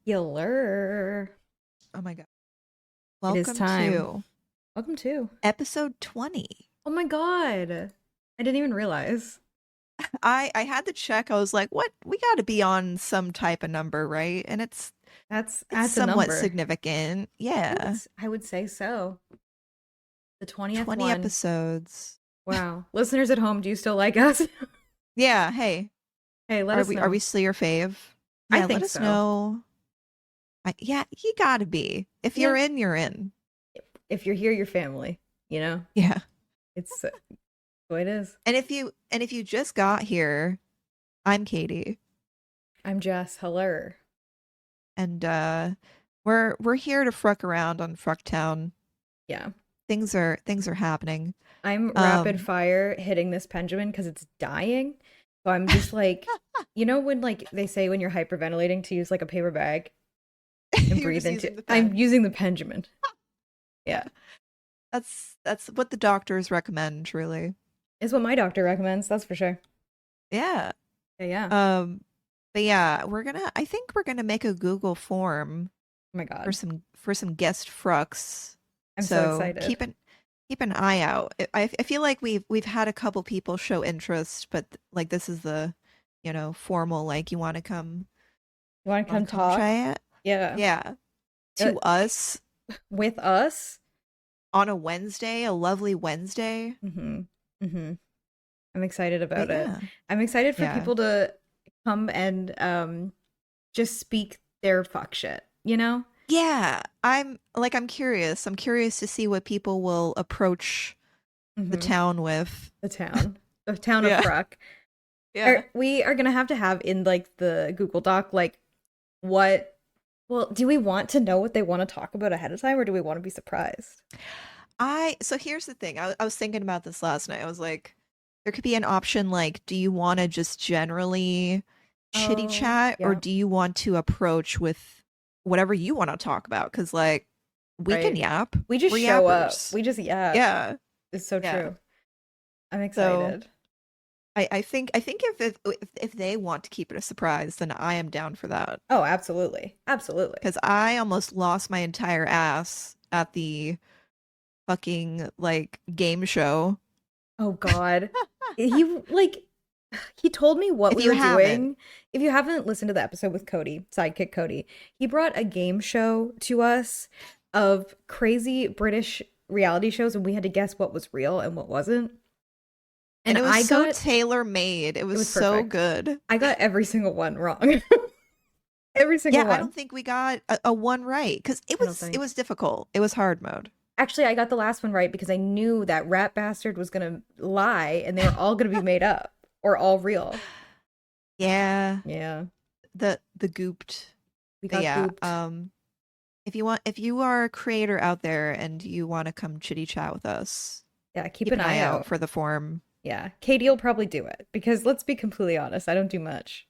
Yeller. Oh my God. It is Welcome time. to Welcome to. episode 20. Oh my god. I didn't even realize. I had to check. I was like, what? We got to be on some type of number, right? And it's That's a somewhat number. significant. Yeah. I would say so. The 20th 20 one. episodes. Wow. Listeners at home, do you still like us? Yeah, hey. Hey, let Are us we know. still your fave? I Yeah, let think us so. know. Yeah, you got to be. If Yeah. you're in, you're in. If you're here, you're family. You know? Yeah. It's the way it is. And if you just got here, I'm Katie, I'm Jess. Hello. and we're here to fruck around on Frucktown. Yeah. Things are happening. I'm rapid Um, fire hitting this Benjamin because it's dying. So I'm just like, you know, when like they say when you're hyperventilating to use like a paper bag and you're breathe just into using the I'm pen. using the Benjamin. Yeah, Yeah. that's what the doctors recommend, truly. Is what my doctor recommends, that's for sure. Yeah. Yeah, yeah. Oh Um, but yeah, I think we're gonna make a Google form my for God. some guest frucks. I'm so So excited. keep an eye out. I feel like we've had a couple people show interest, but like this is the, formal, like You want to you wanna come come talk? try it? Yeah. Yeah. Uh, To us with us? on a Wednesday, a lovely Wednesday. Mm-hmm. Mm-hmm. I'm excited But about it. yeah. I'm excited for Yeah. people to come and just speak their fuck shit, you know? Yeah, I'm curious. I'm curious to see what people will approach the Mm-hmm. town with. The town. The town of Yeah. Fruck. Yeah. We are gonna have to have in like the Google Doc like what well, do we want to know what they want to talk about ahead of time or do we want to be surprised? So here's the thing. I was thinking about this last night. I was like, there could be an option like, do you want to just generally chitty Oh, chat, or yeah, do you want to approach with whatever you want to talk about? Because like we can right. yap. We just We're show up. yappers. We just yeah, Yeah. it's so Yeah. true. I'm So excited. I think if they want to keep it a surprise, then I am down for that. Oh, absolutely. Absolutely. Because I almost lost my entire ass at the fucking like game show. Oh God. He like he told me what If we you were haven't, doing. If you haven't listened to the episode with Cody, sidekick Cody, he brought a game show to us of crazy British reality shows and we had to guess what was real and what wasn't. and And it was I so got tailor made. It it was was so perfect. good. I got every single one wrong. Every single Yeah, I one. don't think we got a one right because it I don't was it think. was difficult. It was hard mode. Actually, I got the last one right because I knew that rat bastard was gonna lie and they were all gonna be made up or all real. Yeah, Yeah. the gooped. We But got yeah, gooped. if you are a creator out there and you want to come chitty chat with us, Yeah, keep keep an an eye eye out out. for the form. Yeah, Katie will probably do it because let's be completely honest, I don't do much.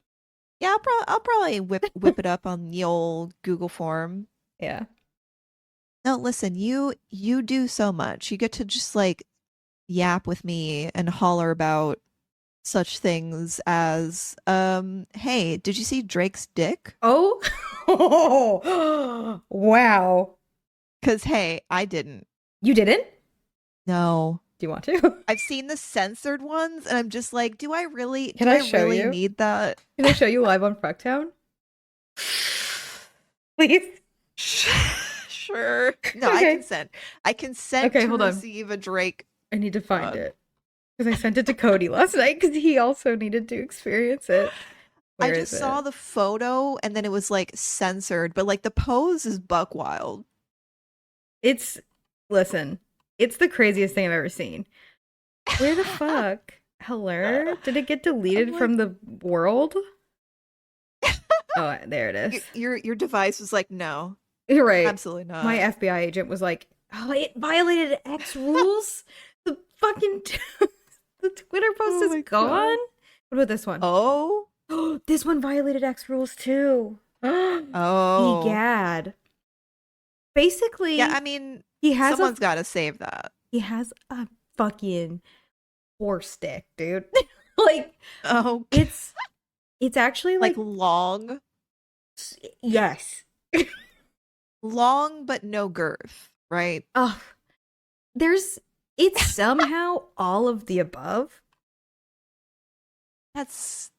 Yeah, I'll probably whip it up on the old Google form. Yeah. No, listen, you do so much. You get to just like yap with me and holler about such things as hey, did you see Drake's dick? Oh, wow. Cuz hey, I didn't. You didn't? No. Do you want to? I've seen the censored ones and I'm just like, Can do I I show really you? need that? Can I show you live on Frucktown? Please. Sure. No, I Okay. consent. I consent Okay, to hold on. receive a Drake I need to find mug. it because I sent it to Cody last night because he also needed to experience it. I Where is just saw it? the photo and then it was like censored, but like the pose is buck wild. It's, listen, it's the craziest thing I've ever seen. Where the fuck? Hello? Did it get I'm deleted like, from the world? Oh, there it is. your device was like, no, You're right. absolutely My not. FBI agent was like, "Oh, it violated X rules. The fucking the Twitter post Oh is my gone." God. What about this one? Oh, Oh, this one violated X rules too. oh. Egad. Yeah, Basically, I mean, he has a someone's got to save that. he has a fucking horse dick, dude. Like Oh, it's actually like like long. Yes. Long but no girth, right? Oh, there's it's somehow all of the above. That's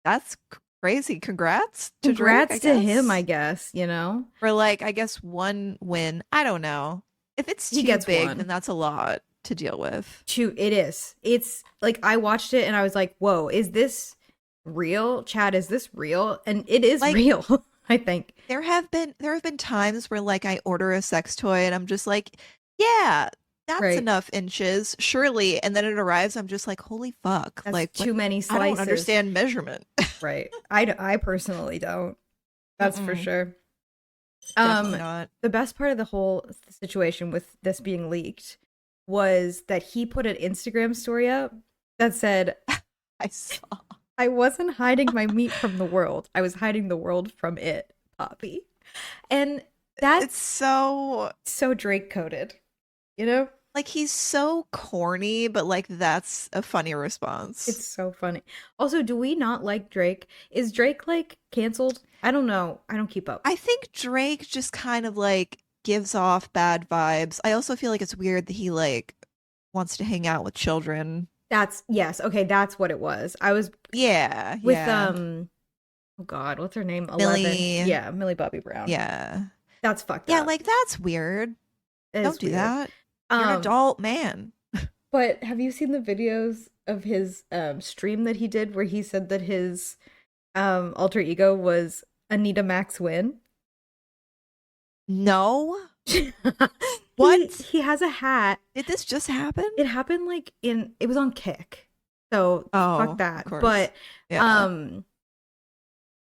that's crazy. Congrats to Drake, I Congrats to him, I guess. guess, you know? For like, I guess one win. I don't know. If it's He too gets big, then one. that's a lot to deal with. It is. It's like I watched it and I was like, whoa, is this real? Chad, is this real? And it is Like real, I think. there have been times where like I order a sex toy and I'm just like, yeah, that's Right. enough inches, surely. And then it arrives, I'm just like, holy fuck. That's Like what too many I don't slices. understand measurement. Right. I personally don't. That's for Mm-mm, sure. definitely Um, not. the best part of the whole situation with this being leaked was that he put an Instagram story up that said, I saw. I wasn't hiding my meat from the world. I was hiding the world from it, Poppy. And It's that's so so Drake coded, you know? like he's so corny, but like that's a funny It's response. so funny. Also, do we not like Drake? Is Drake like canceled? I don't know. I don't keep up. I think Drake just kind of like gives off bad vibes. I also feel like it's weird that he like wants to hang out with children. That's yes. Okay, that's what it was. I was Yeah, with yeah. oh God, what's her name? 11. Millie. Yeah, Millie Bobby Brown. Yeah. That's fucked Yeah, up. like that's weird. It Don't is do weird. that. You're an Um, adult man. but have you seen the videos of his stream that he did where he said that his alter ego was Anita Max Win? No. he What? he has a hat. Did this just happen? It happened like in it was on Kick. So fuck Oh, of that. course. But Yeah. um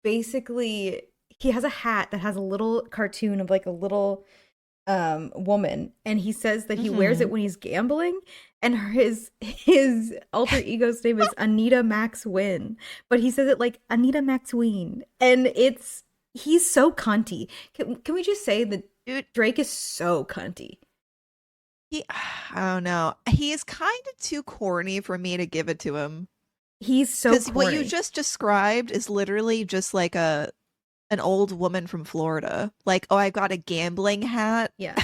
basically he has a hat that has a little cartoon of like a little woman, and he says that he wears it Hmm. when he's gambling, and his alter ego's name is Anita Max Win, but he says it like Anita Max Ween, and he's so cunty. Can we just say that Dude, Drake is so cunty? he I don't know. He is kind of too corny for me to give it to him. He's so Because what you corny. just described is literally just like a an old woman from Florida. Like, oh, I've got a gambling hat. Yeah.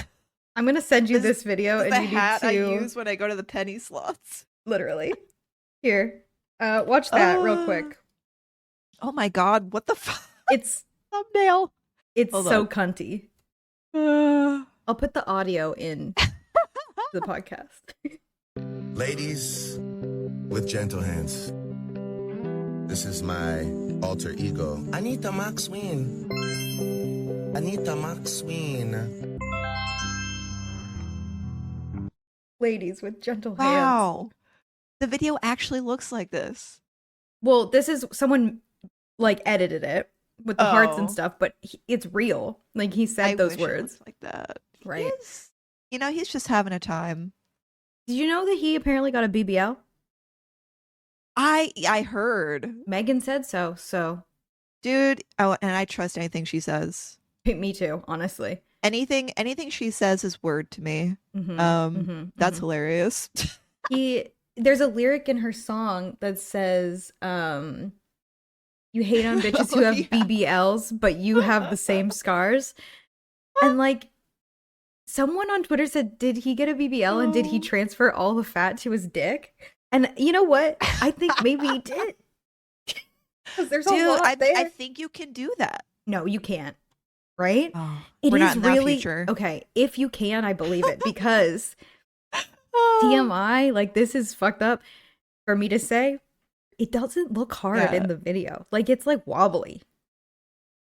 I'm gonna send you This this video is and the you need hat I to use when I go to the penny slots. literally here. Watch that real Uh, quick. oh my God, what the fuck? It's Thumbnail. it's Hold so on. cunty. Uh, I'll put the audio in the podcast. Ladies with gentle hands. This is my alter ego. Anita Maxwin. Anita Maxwin. Ladies with gentle hands. wow. The video actually looks like this. Well, this is someone like edited it with the hearts and Oh, stuff, but it's real. Like he I said those wish it words, looked like that. He right? is, he's just having a time. Did you know that he apparently got a BBL? I heard. Megan said so. So Dude, oh, and I trust anything she says. me too, honestly. Anything she says is word to me. Mm-hmm. Mm-hmm. That's Mm-hmm. hilarious. There's a lyric in her song that says, you hate on bitches who Oh, have yeah. BBLs, but you have the same scars. And like someone on Twitter said, did he get a BBL and did he Oh. transfer all the fat to his dick? And you know what? I think maybe he did. Because there's a Dude, lot I there. think you can do that. No, you can't. Right? Oh, It we're is not in that really future. okay. If you can, I believe it because Oh. TMI, like this is fucked up for me to say. It doesn't look hard Yeah. in the video. Like it's like wobbly.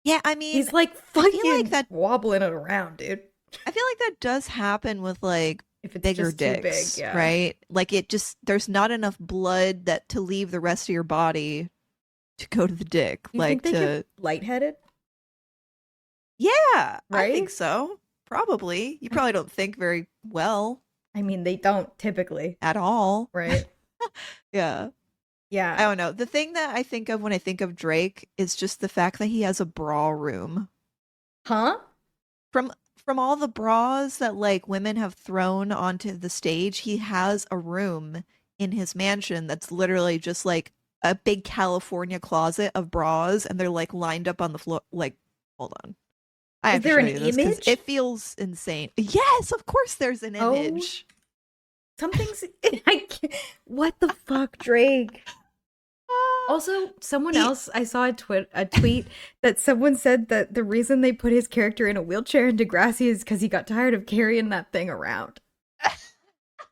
Yeah, I mean, He's like I feel like fucking that wobbling it around, dude. I feel like that does happen with like If it's bigger just too dicks, big, yeah. right? Like it just there's not enough blood that to leave the rest of your body to go to the dick. You Like think they to get lightheaded? Yeah, I Right? think so. Probably. You probably don't think very well I mean, they don't typically, at all. right? Yeah. I Yeah. don't know. The thing that I think of when I think of Drake is just the fact that he has a bra room. Huh? From all the bras that like women have thrown onto the stage, he has a room in his mansion that's literally just like a big California closet of bras, and they're like lined up on the floor. Like, hold on. I Is have to there show an you this because image? it feels insane. Yes, of course there's an Oh, image. something's. I can't, what the fuck, Drake? Also, someone He else, I saw a tweet that someone said that the reason they put his character in a wheelchair in Degrassi is because he got tired of carrying that thing around.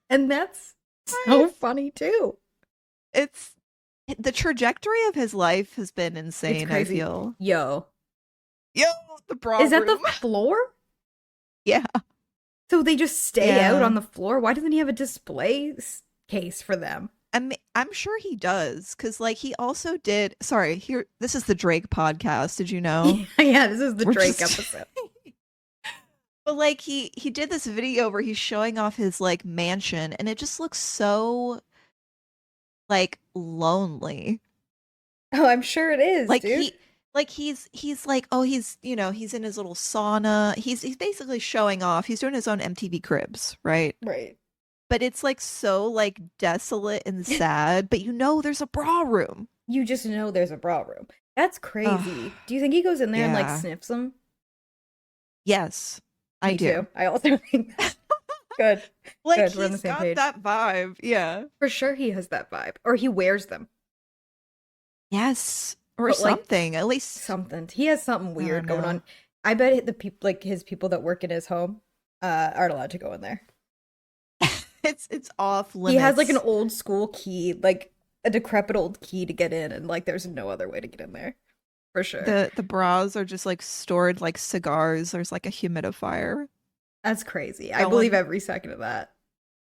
And that's so funny too. it's the trajectory of his life has been It's insane, I crazy. feel. Yo, Yo, the bra is that the room. floor? Yeah. So they just stay out Yeah. on the floor? Why doesn't he have a display case for them? I'm sure he does, because like he also did. Sorry, here. This is the Drake podcast. Did you know? Yeah, this is the We're Drake just, episode. but like he did this video where he's showing off his like mansion, and it just looks so like lonely. Oh, I'm sure it is, Like dude. he's like, oh, he's in his little sauna. He's basically showing off. He's doing his own MTV Cribs, right? Right. But it's like so like desolate and sad. But there's a bra room. You just know there's a bra room. That's Ugh, crazy. Do you think he goes in there and like yeah. sniffs them? Yes, I Me do. too. I also think good. Like Good. We're on the he's same got page. that vibe. Yeah. For sure he has that vibe. Or he wears them. Yes. Or But like something. At least something. He has something I don't weird going know. on. I bet the people like his people that work in his home aren't allowed to go in there. It's off He has like an limits. old school key, like a decrepit old key to get in, and like there's no other way to get in there. For sure. The bras are just like stored like cigars. There's like a humidifier That's crazy. I believe going. every second of that.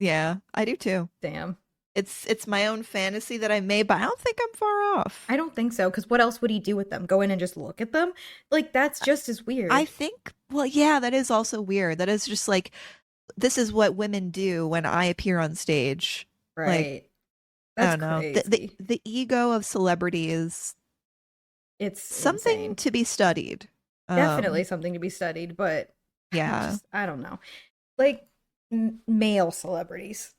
Yeah, I do too. Damn. It's my own fantasy that I made, but I don't think I'm far off. I don't think so, because what else would he do with them? Go in and just look at them? Like, that's just as I weird. think, well, yeah, that is also weird. That is just like, this is what women do when I appear on stage. Like, Right. I That's don't know. crazy. The ego of celebrity is It's something insane. to be studied. Definitely Um, something to be studied, but yeah, I don't know. Like, male celebrities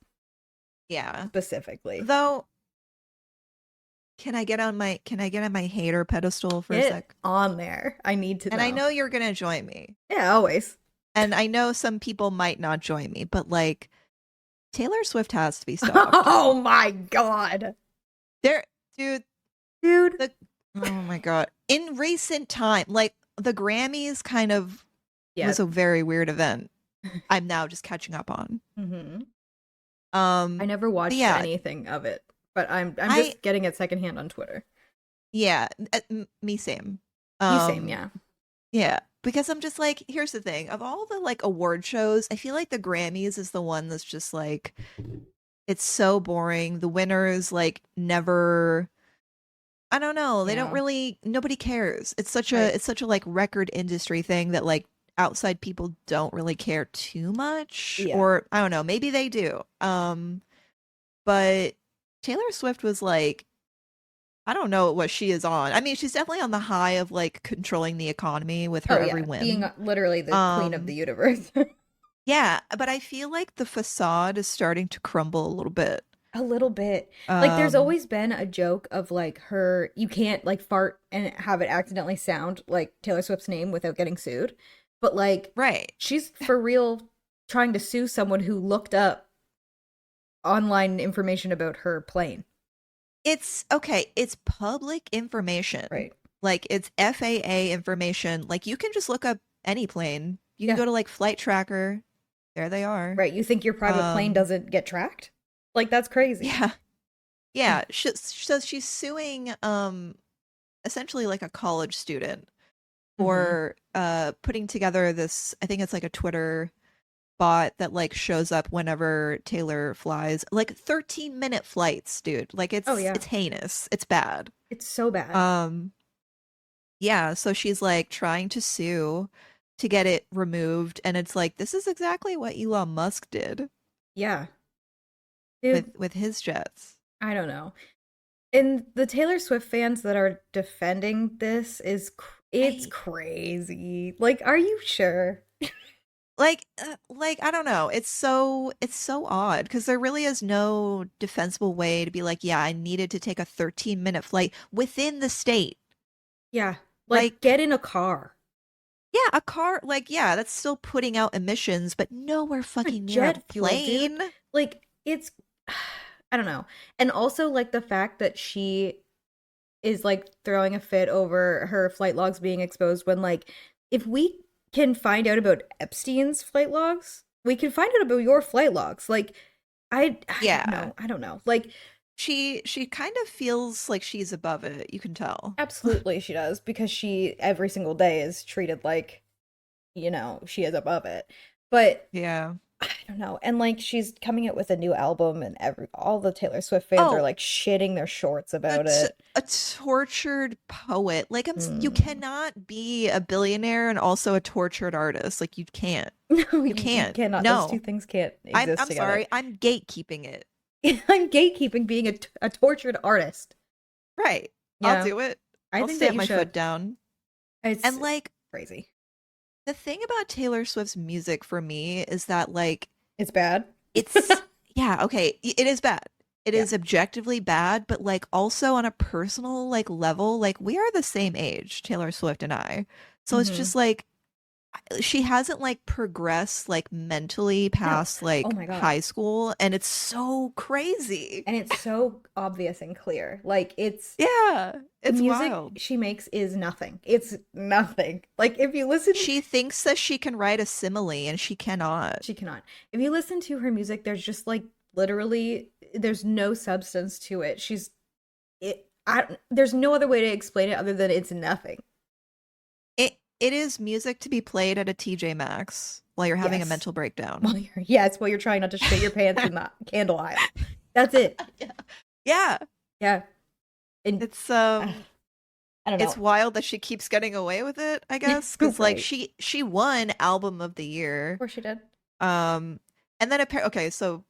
yeah. specifically. Though, can I get on my hater pedestal for a Get sec? on there. I need to And I know. know you're gonna join me. Yeah, always. And I know some people might not join me, but like Taylor Swift has to be stopped. Oh my god. There, dude, Dude. the oh my god. In recent time, like the Grammys kind of Yeah. was a very weird event. I'm now just catching up on. Hmm. Um, I never but watched yeah, anything of it, but I'm I just getting it secondhand on Twitter. yeah, me same. You same, Um, yeah. yeah, because I'm just like, here's the thing. Of all the like award shows, I feel like the Grammys is the one that's just like it's so boring. The winners like never I don't know. They don't Yeah. really nobody cares. Right. It's such a like record industry thing that like outside people don't really care too much Yeah. or I don't know, maybe they do. But Taylor Swift was like I don't know what she is on. I mean, she's definitely on the high of like controlling the economy with her Oh every yeah, being win. literally the queen of the Um universe. yeah, but I feel like the facade is starting to crumble a little bit. A little bit. Like there's Um always been a joke of like her you can't like fart and have it accidentally sound like Taylor Swift's name without getting sued. But like right. she's for real trying to sue someone who looked up online information about her plane. It's okay, it's public information. Right. Like it's FAA information. Like you can just look up any plane. You can Yeah. go to like Flight Tracker. There they are. Right. You think your private plane Um doesn't get tracked? Like that's crazy. yeah. Yeah, so she's suing essentially like a college student Hmm. for putting together this I think it's like a Twitter bot that like shows up whenever Taylor flies. Like 13-minute flights, dude. Like Oh yeah. it's heinous. It's bad. It's so bad. Um yeah, so she's like trying to sue to get it removed and it's like this is exactly what Elon Musk did Yeah. Dude, with his jets. I don't know. And the Taylor Swift fans that are defending this it's I crazy. Like, are you sure? Like I don't know. It's so odd because there really is no defensible way to be like, yeah, I needed to take a 13-minute flight within the state. Yeah. Like, Like, get in a car. yeah, a car, like, yeah, that's still putting out emissions, but nowhere A fucking near a jet fuel, dude. plane. Like, it's I don't know. And also like the fact that she is like throwing a fit over her flight logs being exposed when like if we can find out about Epstein's flight logs, we can find out about your flight logs. Like I don't Yeah. know. I don't know. Like She kind of feels like she's above it, you can tell. absolutely she does because she every single day is treated like, she is above it. But Yeah. I don't know. And like she's coming out with a new album and all the Taylor Swift fans are Oh, like shitting their shorts a, about t- it. a tortured poet. Like, you Hmm. cannot be a billionaire and also a tortured artist. Like, you can't. No, You you can't. cannot. Those two No. things can't I'm exist I'm together. sorry. I'm gatekeeping it. I'm gatekeeping being a tortured artist. Right. I'll Yeah, do it. I I'll think that stamp you my foot should. down. It's And like, crazy. the thing about Taylor Swift's music for me is that like It's bad. it's yeah, okay, it is bad. It Yeah. is objectively bad, but like also on a personal like level, like we are the same age, Taylor Swift and I. So it's Hmm. just like she hasn't like progressed like mentally No. past Oh like my God. high school, and it's so crazy. And it's so obvious and clear. Like Yeah, the it's music wild. she makes is nothing. It's nothing. Like if you listen, She thinks that she can write a simile and she cannot. she cannot. If you listen to her music, there's just like literally there's no substance to it. There's no other way to explain it other than it's nothing. It is music to be played at a TJ Maxx while you're having a Yes. mental breakdown. While you're trying not to shit your pants in the candle aisle. That's it. Yeah. Yeah. Yeah. And It's uh, I don't it's know. wild that she keeps getting away with it, I guess, cuz like Right. she won album of the Of year. course she did. Um and then okay, so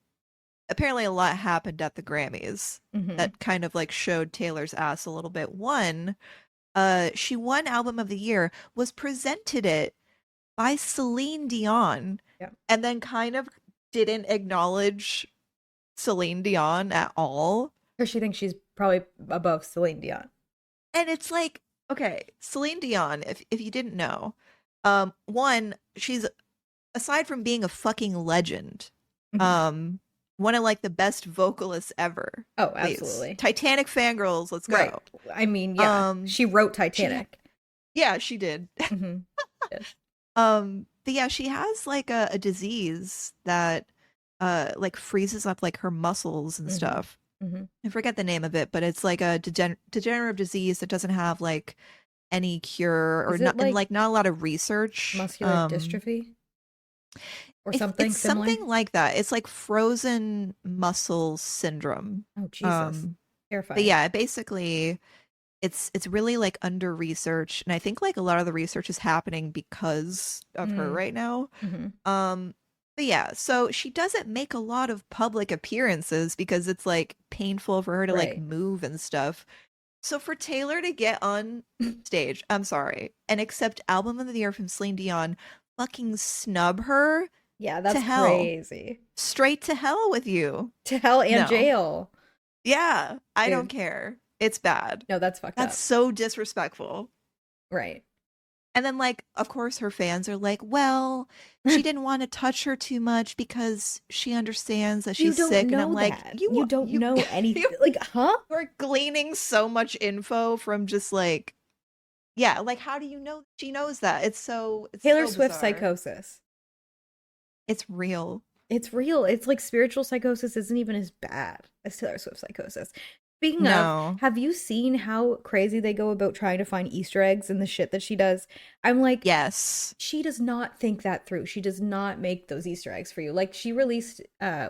apparently a lot happened at the Grammys Hmm. that kind of like showed Taylor's ass a little bit. One, she won album of the year, was presented it by Celine Dion, Yeah. and then kind of didn't acknowledge Celine Dion at all. Because she thinks she's probably above Celine Dion. And it's like, okay, Celine Dion, if you didn't know, one, she's, aside from being a fucking legend, Mhm. um, one of like the best vocalists ever. Oh, Please. absolutely. Titanic fangirls, let's Right. go. I mean, yeah. Um, She wrote she Titanic. yeah, she did. Hmm. But yeah, she has like a disease that like freezes up like her muscles and Hmm. stuff. Hmm. I forget the name of it, but it's like a degenerative disease that doesn't have like any cure or Is it not, and like like not a lot of research. muscular dystrophy or something It's similar? something like that. It's like frozen muscle syndrome. Oh, Jesus. Um, but Terrifying. yeah, basically it's really like under research, and I think like a lot of the research is happening because of her Mm. right now. Hmm. Um, but yeah, so she doesn't make a lot of public appearances because it's like painful for her to like Right. move and stuff. So for Taylor to get on stage, I'm sorry, and accept album of the year from Celine Dion, fucking snub her Yeah, to that's hell. crazy. Straight to hell with you. To hell and No. jail. Yeah, I don't Dude. care. It's bad. No, that's fucked That's up. so disrespectful. Right. And then, like, of course, her fans are like, well, she didn't want to touch her too much because she understands that You she's don't sick. And I'm know like, that. You don't know anything. you Like, huh? are gleaning so much info from just like, yeah, like, how do you know she knows that? It's Taylor so Swift bizarre. psychosis. It's real. It's real. It's like spiritual psychosis isn't even as bad as Taylor Swift psychosis. Speaking No. of, have you seen how crazy they go about trying to find Easter eggs in the shit that she does? I'm like, Yes. she does not think that through. She does not make those Easter eggs for you. Like she released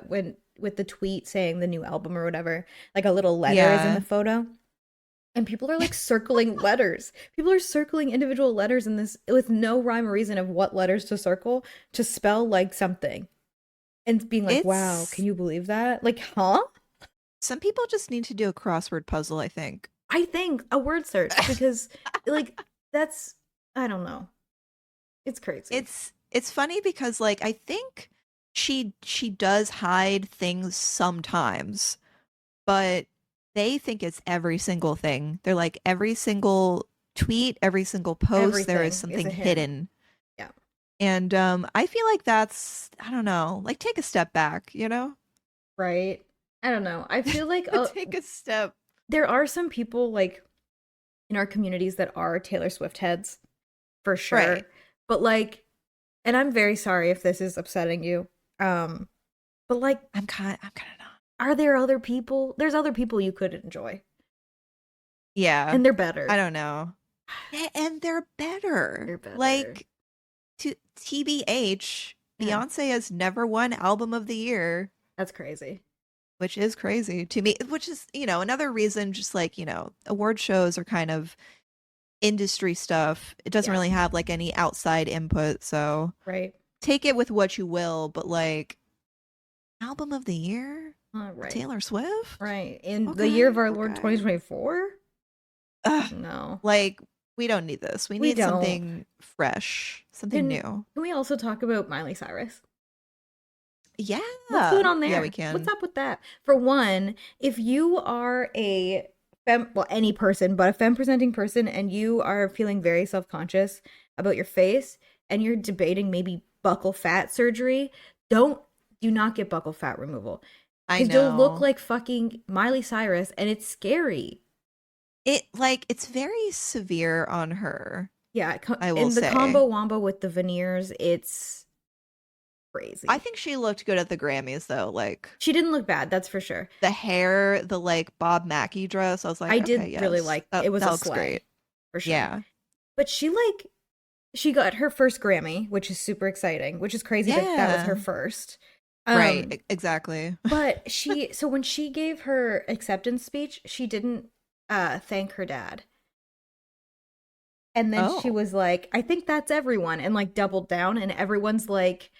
when with the tweet saying the new album or whatever, like a little letter is in Yeah. the photo. And people are like circling letters. People are circling individual letters in this with no rhyme or reason of what letters to circle to spell like something. And being like, wow, It's can you believe that? Like, huh? some people just need to do a crossword puzzle, I think. I think a word search because like that's I don't know. It's crazy. it's funny because like I think she does hide things sometimes, but they think it's every single thing. They're like every single tweet, every single post, there is Everything is a something hint. hidden. Yeah. And I feel like that's, I don't know, like take a step back, you know? Right. I don't know. I feel like Take a step. there are some people like in our communities that are Taylor Swift heads for sure. Right. But like, and I'm very sorry if this is upsetting you. But like, I'm kind of not. are there other people? There's other people you could enjoy, Yeah. and they're better. I don't know. And they're better. They're better. Like to TBH, Yeah. Beyonce has never won album of the year, That's crazy. which is crazy to me, which is, another reason just like, award shows are kind of industry stuff. It doesn't Yeah. really have like any outside input, so Right. take it with what you will, but like album of the year? Right. Taylor Swift? Right. In the Okay, year of our Lord okay. 2024? Ugh, No. like we don't need this. We We need don't. something fresh, something new. Can we also talk about Miley Cyrus? Yeah. What's going on there? Yeah, we can. What's up with that? For one, if you are a any person, but a femme presenting person, and you are feeling very self-conscious about your face and you're debating maybe buccal fat surgery, do not get buccal fat removal. I Because know. you'll look like fucking Miley Cyrus and it's scary. It's very severe on her. Yeah, I will in the say. combo wombo with the veneers, it's crazy. I think she looked good at the Grammys though. Like she didn't look bad, that's for sure. the hair, the like Bob Mackie dress. I was like, I okay, did yes, really like that, it was that a looks slay, great. for sure. Yeah. But she got her first Grammy, which is super exciting, which is crazy that was her Yeah. first. Right, exactly. But so when she gave her acceptance speech, she didn't thank her dad. And then she Oh. was like, I think that's everyone, and like doubled down, and everyone's like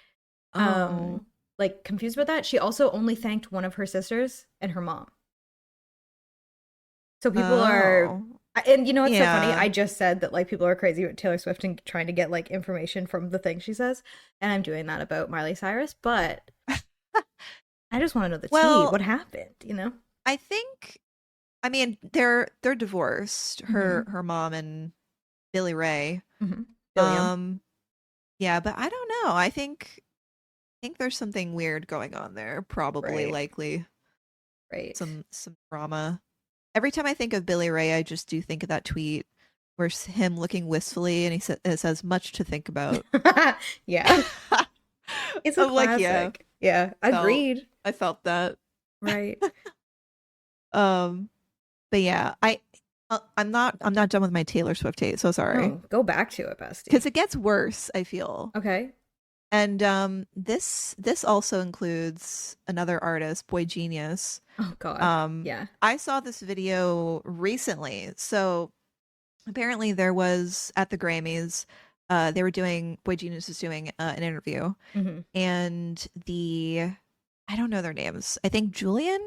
Oh. like confused about that. She also only thanked one of her sisters and her mom. So people are, Oh. and you know what's so funny? Yeah. I just said that like people are crazy about Taylor Swift and trying to get like information from the thing she says, and I'm doing that about Miley Cyrus, but I just want to know the tea. Well- What happened, you know? I mean, they're divorced. Her mom and Billy Ray. Mm-hmm. Billiam. Yeah, but I don't know. I think there's something weird going on there. Probably, Right. likely Right. some drama. Every time I think of Billy Ray, I just do think of that tweet where it's him looking wistfully, and it says much to think about. Yeah. It's a I'm like, yeah. classic. Yeah. Agreed. I felt that. Right. But yeah, I'm not done with my Taylor Swift hate. So sorry, Oh, go back to it, bestie. because it gets worse. I feel. Okay. And this also includes another artist, Boy Genius. Oh God. Yeah. I saw this video recently. So apparently there was at the Grammys, Boy Genius was doing an interview, Mm-hmm. and I don't know their names. I think Julian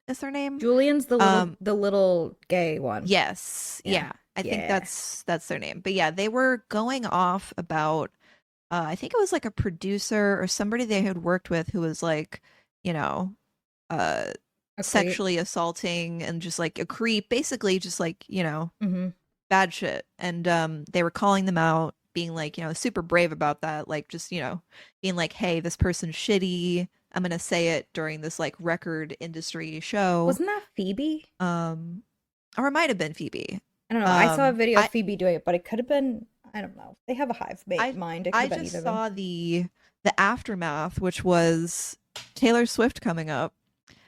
is their name. Julian's the little gay one. Yes. Yeah. Yeah. I think Yeah. that's their name. But yeah, they were going off about I think it was like a producer or somebody they had worked with who was like, uh A creep. sexually assaulting and just like a creep, basically just like, Mm-hmm. bad shit. And they were calling them out, being like, super brave about that, like just, being like, hey, this person's shitty. I'm gonna say it during this like record industry show. Wasn't that Phoebe? Or it might have been Phoebe. I don't know. I saw a video of I- Phoebe doing it, but it could have been. I don't know. They have a hive mind. It could I have been just either of them. saw the aftermath, which was Taylor Swift coming up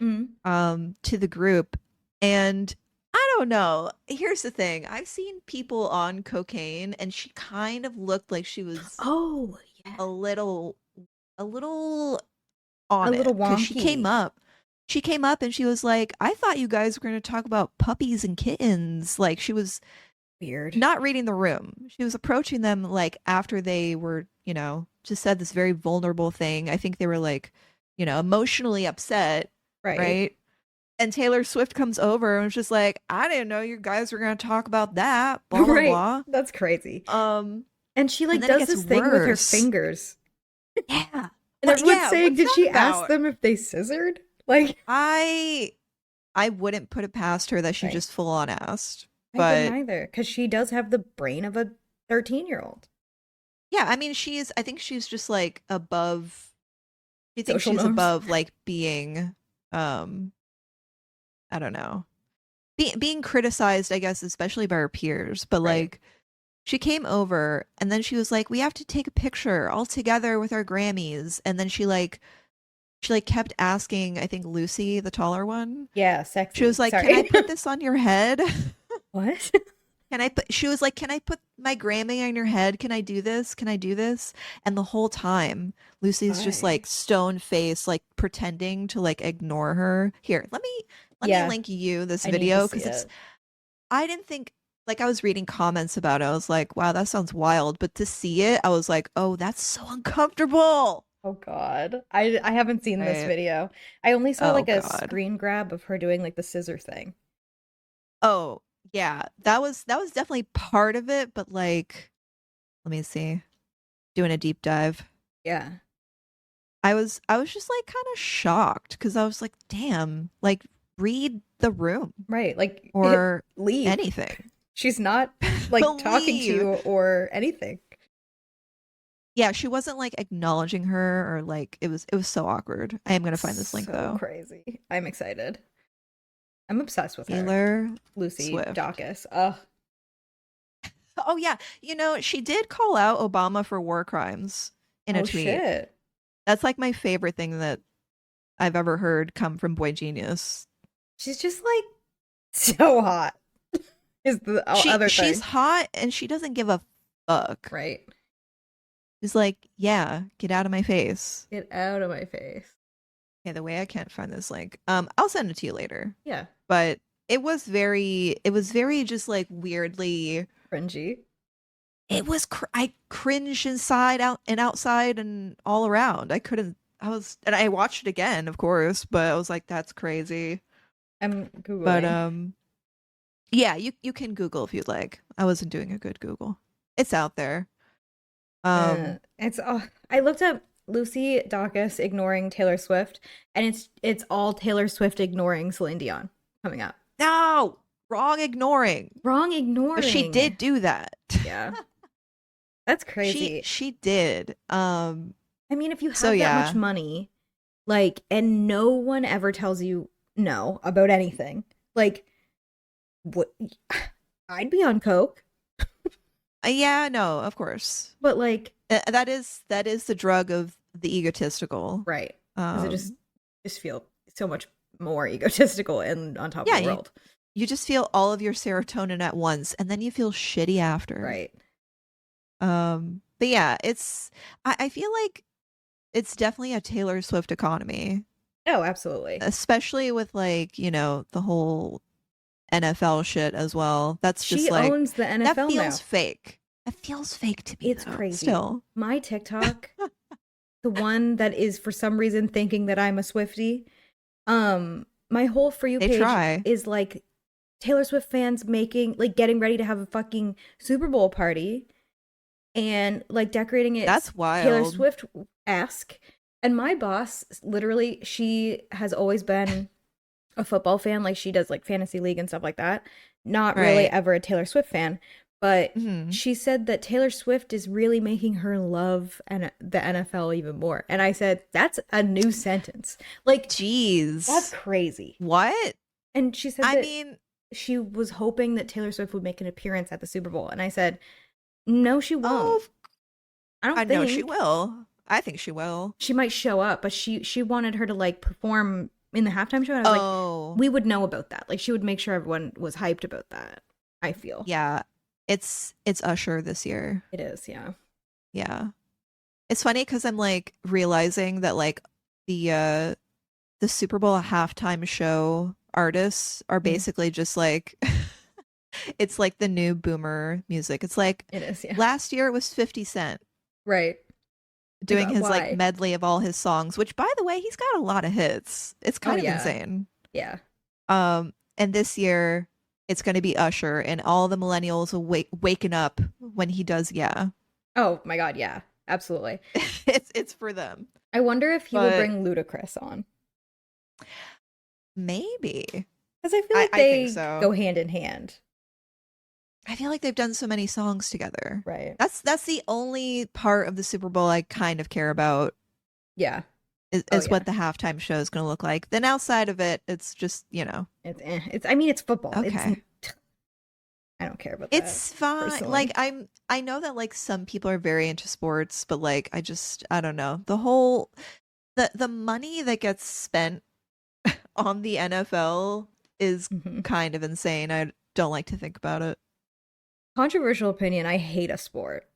Mhm. to the group, and I don't know. Here's the thing: I've seen people on cocaine, and she kind of looked like she was Oh yeah. a little on A little it, 'cause she came wonky. up. She came up and she was like, "I thought you guys were going to talk about puppies and kittens." Like she was Weird. not reading the room. She was approaching them like after they were, just said this very vulnerable thing. I think they were like, emotionally upset, Right. right? And Taylor Swift comes over and was just like, I didn't know you guys were going to talk about that, blah, blah, Right. blah. That's crazy. Um, And she like and then it does gets this thing with her worse. fingers. Yeah. And everyone's Yeah, saying, what's did that she ask about? them if they scissored? Like, I wouldn't put it past her that she right. just full on asked. I wouldn't But either, because she does have the brain of a 13-year-old. yeah, I mean I think she's just like above she thinks Social she's norms. above like being um I don't know. Being criticized, I guess, especially by her peers, but Right. like she came over and then she was like, "We have to take a picture all together with our Grammys." And then she kept asking, I think Lucy, the taller one. Yeah, She was sexy. like, "Can I Sorry. put this on your head?" What? Can I put she was like, "Can I put my Grammy on your head? Can I do this? Can I do this?" And the whole time, Lucy's just Why? like stone face, like pretending to like ignore her. Here, let me Yeah, link you this I need to video see because it's it. I didn't think like I was reading comments about it. I was like, wow, that sounds wild. But to see it, I was like, oh, that's so uncomfortable. Oh God. I haven't seen this Right. video. I only saw Oh like a God. screen grab of her doing like the scissor thing. Oh, yeah. That was definitely part of it, but like let me see. Doing a deep dive. Yeah. I was just like kind of shocked because I was like, damn, like read the room Right. Like or leave. anything. She's not like talking to Believe. you or anything. Yeah, she wasn't like acknowledging her or like it was so awkward. I am gonna find this link So though. crazy. I'm excited. I'm obsessed with her. Taylor Lucy Swift. Dacus. Ugh. Oh yeah, she did call out Obama for war crimes in a Oh tweet. shit. That's like my favorite thing that I've ever heard come from Boy Genius. She's just like so hot. Is the other She's thing. hot and she doesn't give a fuck. Right. She's like, yeah, get out of my face. Get out of my face. Yeah, the way I can't find this link. I'll send it to you later. Yeah. But it was very just like weirdly Cringy. I cringed inside out and outside and all around. And I watched it again, of course, but I was like, that's crazy. I'm But Googling. yeah, you can Google if you'd like. I wasn't doing a good Google. It's out there. Um It's I looked up Lucy Dacus ignoring Taylor Swift, and it's all Taylor Swift ignoring Celine Dion coming up. no, wrong ignoring. Wrong But she did ignoring. do that. Yeah. That's She crazy. she did. I mean, if you So have that much yeah. money, like, and no one ever tells you no about anything, like, what? I'd be on coke, Yeah, no, of course. but like, That is the drug of the egotistical. right? Because it just Um just feel so much more egotistical and on top of yeah, the you world, you just feel all of your serotonin at once and then you feel shitty after. right? But yeah, I feel like it's definitely a Taylor Swift economy, Oh, absolutely. especially with like, the whole NFL shit as well. That's just She like owns the that NFL feels now. fake. That feels fake to me It's though. crazy. Still. My TikTok, the one that is for some reason thinking that I'm a Swiftie, my whole For You They page try. is like Taylor Swift fans making like getting ready to have a fucking Super Bowl party and like decorating it That's Taylor wild. Swift esque. And my boss, literally, she has always been a football fan. Like she does like fantasy league and stuff like that. Not really Right. ever a Taylor Swift fan, but Mhm. she said that Taylor Swift is really making her love and the NFL even more. And I said, that's a new sentence. Like that's Jeez. crazy. What? And she said I that mean, she was hoping that Taylor Swift would make an appearance at the Super Bowl. And I said, no, she oh, won't. I I don't know she think will. I think she will. she might show up, but she wanted her to like perform in the halftime show. And I was like, Oh, we would know about that. Like she would make sure everyone was hyped about that. I feel yeah. It's Usher this year. it is. Yeah. Yeah. It's funny because I'm like realizing that like the Super Bowl halftime show artists are Mm. basically just like it's like the new boomer music. It's like It is. Yeah. last year it was 50 Cent Right. doing his like Why? medley of all his songs, which by the way, he's got a lot of hits. It's Oh kind of yeah. insane. Yeah. And this year it's going to be Usher and all the millennials will waking up when he does yeah. Oh my God. Yeah. absolutely. It's for them. I wonder if he will But bring Ludacris on maybe. because I feel like I think they so. go hand in hand, I feel like they've done so many songs together. right? That's the only part of the Super Bowl I kind of care about Yeah. Oh is yeah. what the halftime show is going to look like. Then outside of it, it's just, It's. I mean, it's football. It's. okay. I don't care about that It's fine. Like personally. I know that like some people are very into sports, but like I don't know. The money that gets spent on the NFL is Hmm. kind of insane. I don't like to think about it. Controversial opinion. I hate a sport.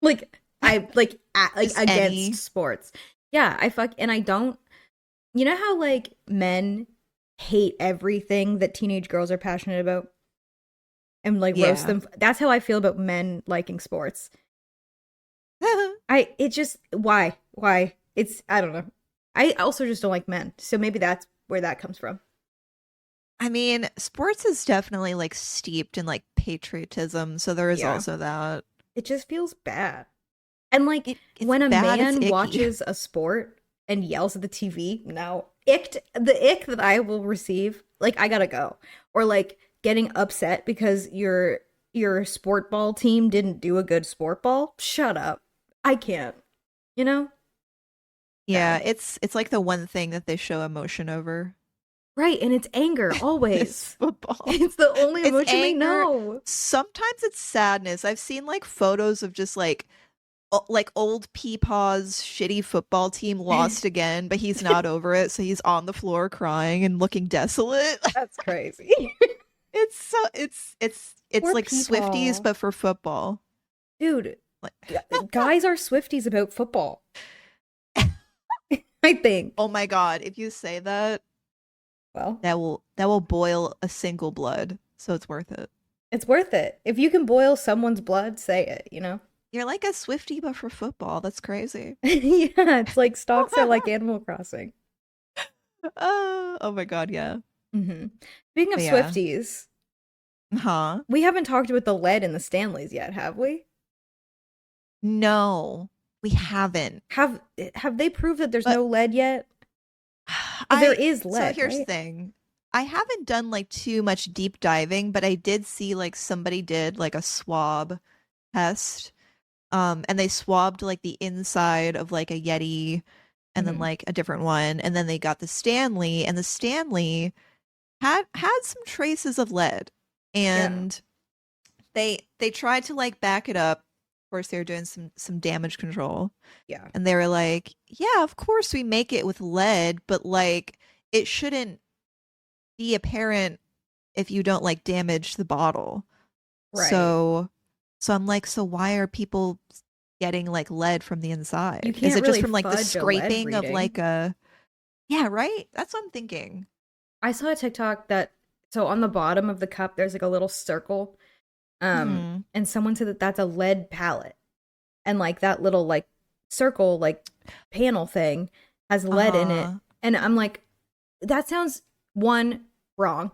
Like I like Just against any. sports. Yeah, I fuck and I don't. You know how like men hate everything that teenage girls are passionate about and like roast Yeah. them. That's how I feel about men liking sports. It just why it's I don't know. I also just don't like men, so maybe that's where that comes from. I mean, sports is definitely like steeped in like patriotism, so there is Yeah, also that. it just feels bad. And like It's when a bad, it's man icky. watches a sport and yells at the TV, no, the ick that I will receive, like I gotta go, or like getting upset because your sport ball team didn't do a good sport ball. Shut up, I can't. You know, Yeah, bad. it's like the one thing that they show emotion over. Right, and it's anger It's always. football. It's the only It's emotion they anger. know. Sometimes it's sadness. I've seen like photos of just like old Peepaw's shitty football team lost again, but he's not over it, so he's on the floor crying and looking desolate. That's crazy. It's so it's Poor like Swifties people. but for football. Dude, Like guys are Swifties about football. I think. oh my god, if you say that, Well, that will boil a single blood, so it's worth it. it's worth it. If you can boil someone's blood, say it, you know? You're like a Swiftie but for football. That's crazy. Yeah, it's like stocks are like Animal Crossing. Oh my god, yeah. Hmm. Speaking of But yeah. Swifties, Huh? we haven't talked about the lead in the Stanleys yet, have we? No, we haven't. Have they proved that there's But no lead yet? But there I is so lead, here's the right? thing. I haven't done like too much deep diving, but I did see like somebody did like a swab test. And they swabbed like the inside of like a Yeti and then Hmm. like a different one, and then they got the Stanley, and the Stanley had some traces of lead. Yeah, And they tried to like back it up. Of course, they were doing some damage control. yeah. And they were like, yeah, of course we make it with lead, but like it shouldn't be apparent if you don't like damage the bottle. Right. So I'm like, so why are people getting like lead from the You inside? Is can't it just really from like the fudge a lead scraping of reading. like a yeah, right? That's what I'm thinking. I saw a TikTok that so on the bottom of the cup there's like a little circle. Hmm. And someone said that that's a lead palette. And like that little like circle like panel thing has lead in it. Uh-huh. And I'm like, that sounds one wrong.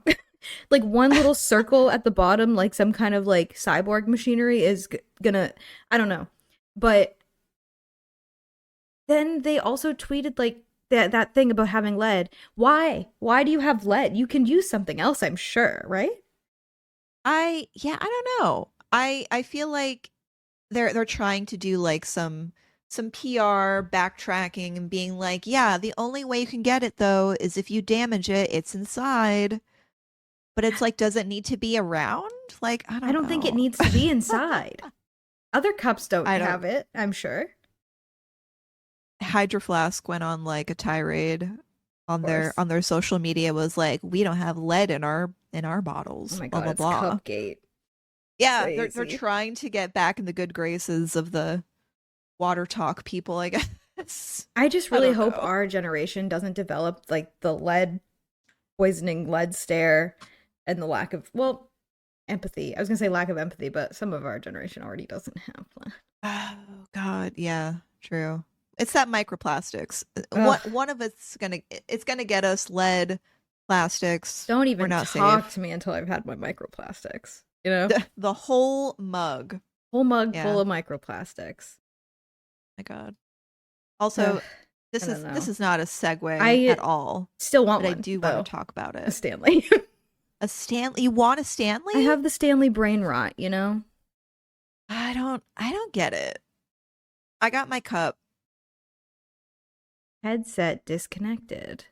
Like one little circle at the bottom, like some kind of like cyborg machinery is gonna, I don't know. But then they also tweeted like that thing about having lead. Why? Why do you have lead? You can use something else, I'm sure, right? I don't know. I feel like they're trying to do like some PR backtracking and being like, yeah, the only way you can get it though is if you damage it, it's inside. But it's like, does it need to be around? Like, I I don't don't think it know. needs to be inside. Other cups don't I don't have it, I'm sure. Hydro Flask went on like a tirade Of course. on their social media was like, we don't have lead in our Oh bottles, my blah god, blah it's blah. Cupgate. Yeah, they're Crazy. trying to get back in the good graces of the water talk people, I guess. I just I really don't hope know. our generation doesn't develop like the lead poisoning lead stare and the lack of well, empathy. I was gonna say lack of empathy, but some of our generation already doesn't have that. Oh God, yeah, true. It's that microplastics. Ugh. One of it's gonna get us lead, plastics. Don't We're even not talk safe. to me until I've had my microplastics. You know? The whole mug. Whole mug full Yeah. of microplastics. My God. Ugh, Also, I this don't is know. a segue I at all, still want but I one do want to though. talk about A it. Stanley. A Stanley? You want a I Stanley? have the Stanley brain rot, you know? I don't get it. I got my cup. Headset disconnected.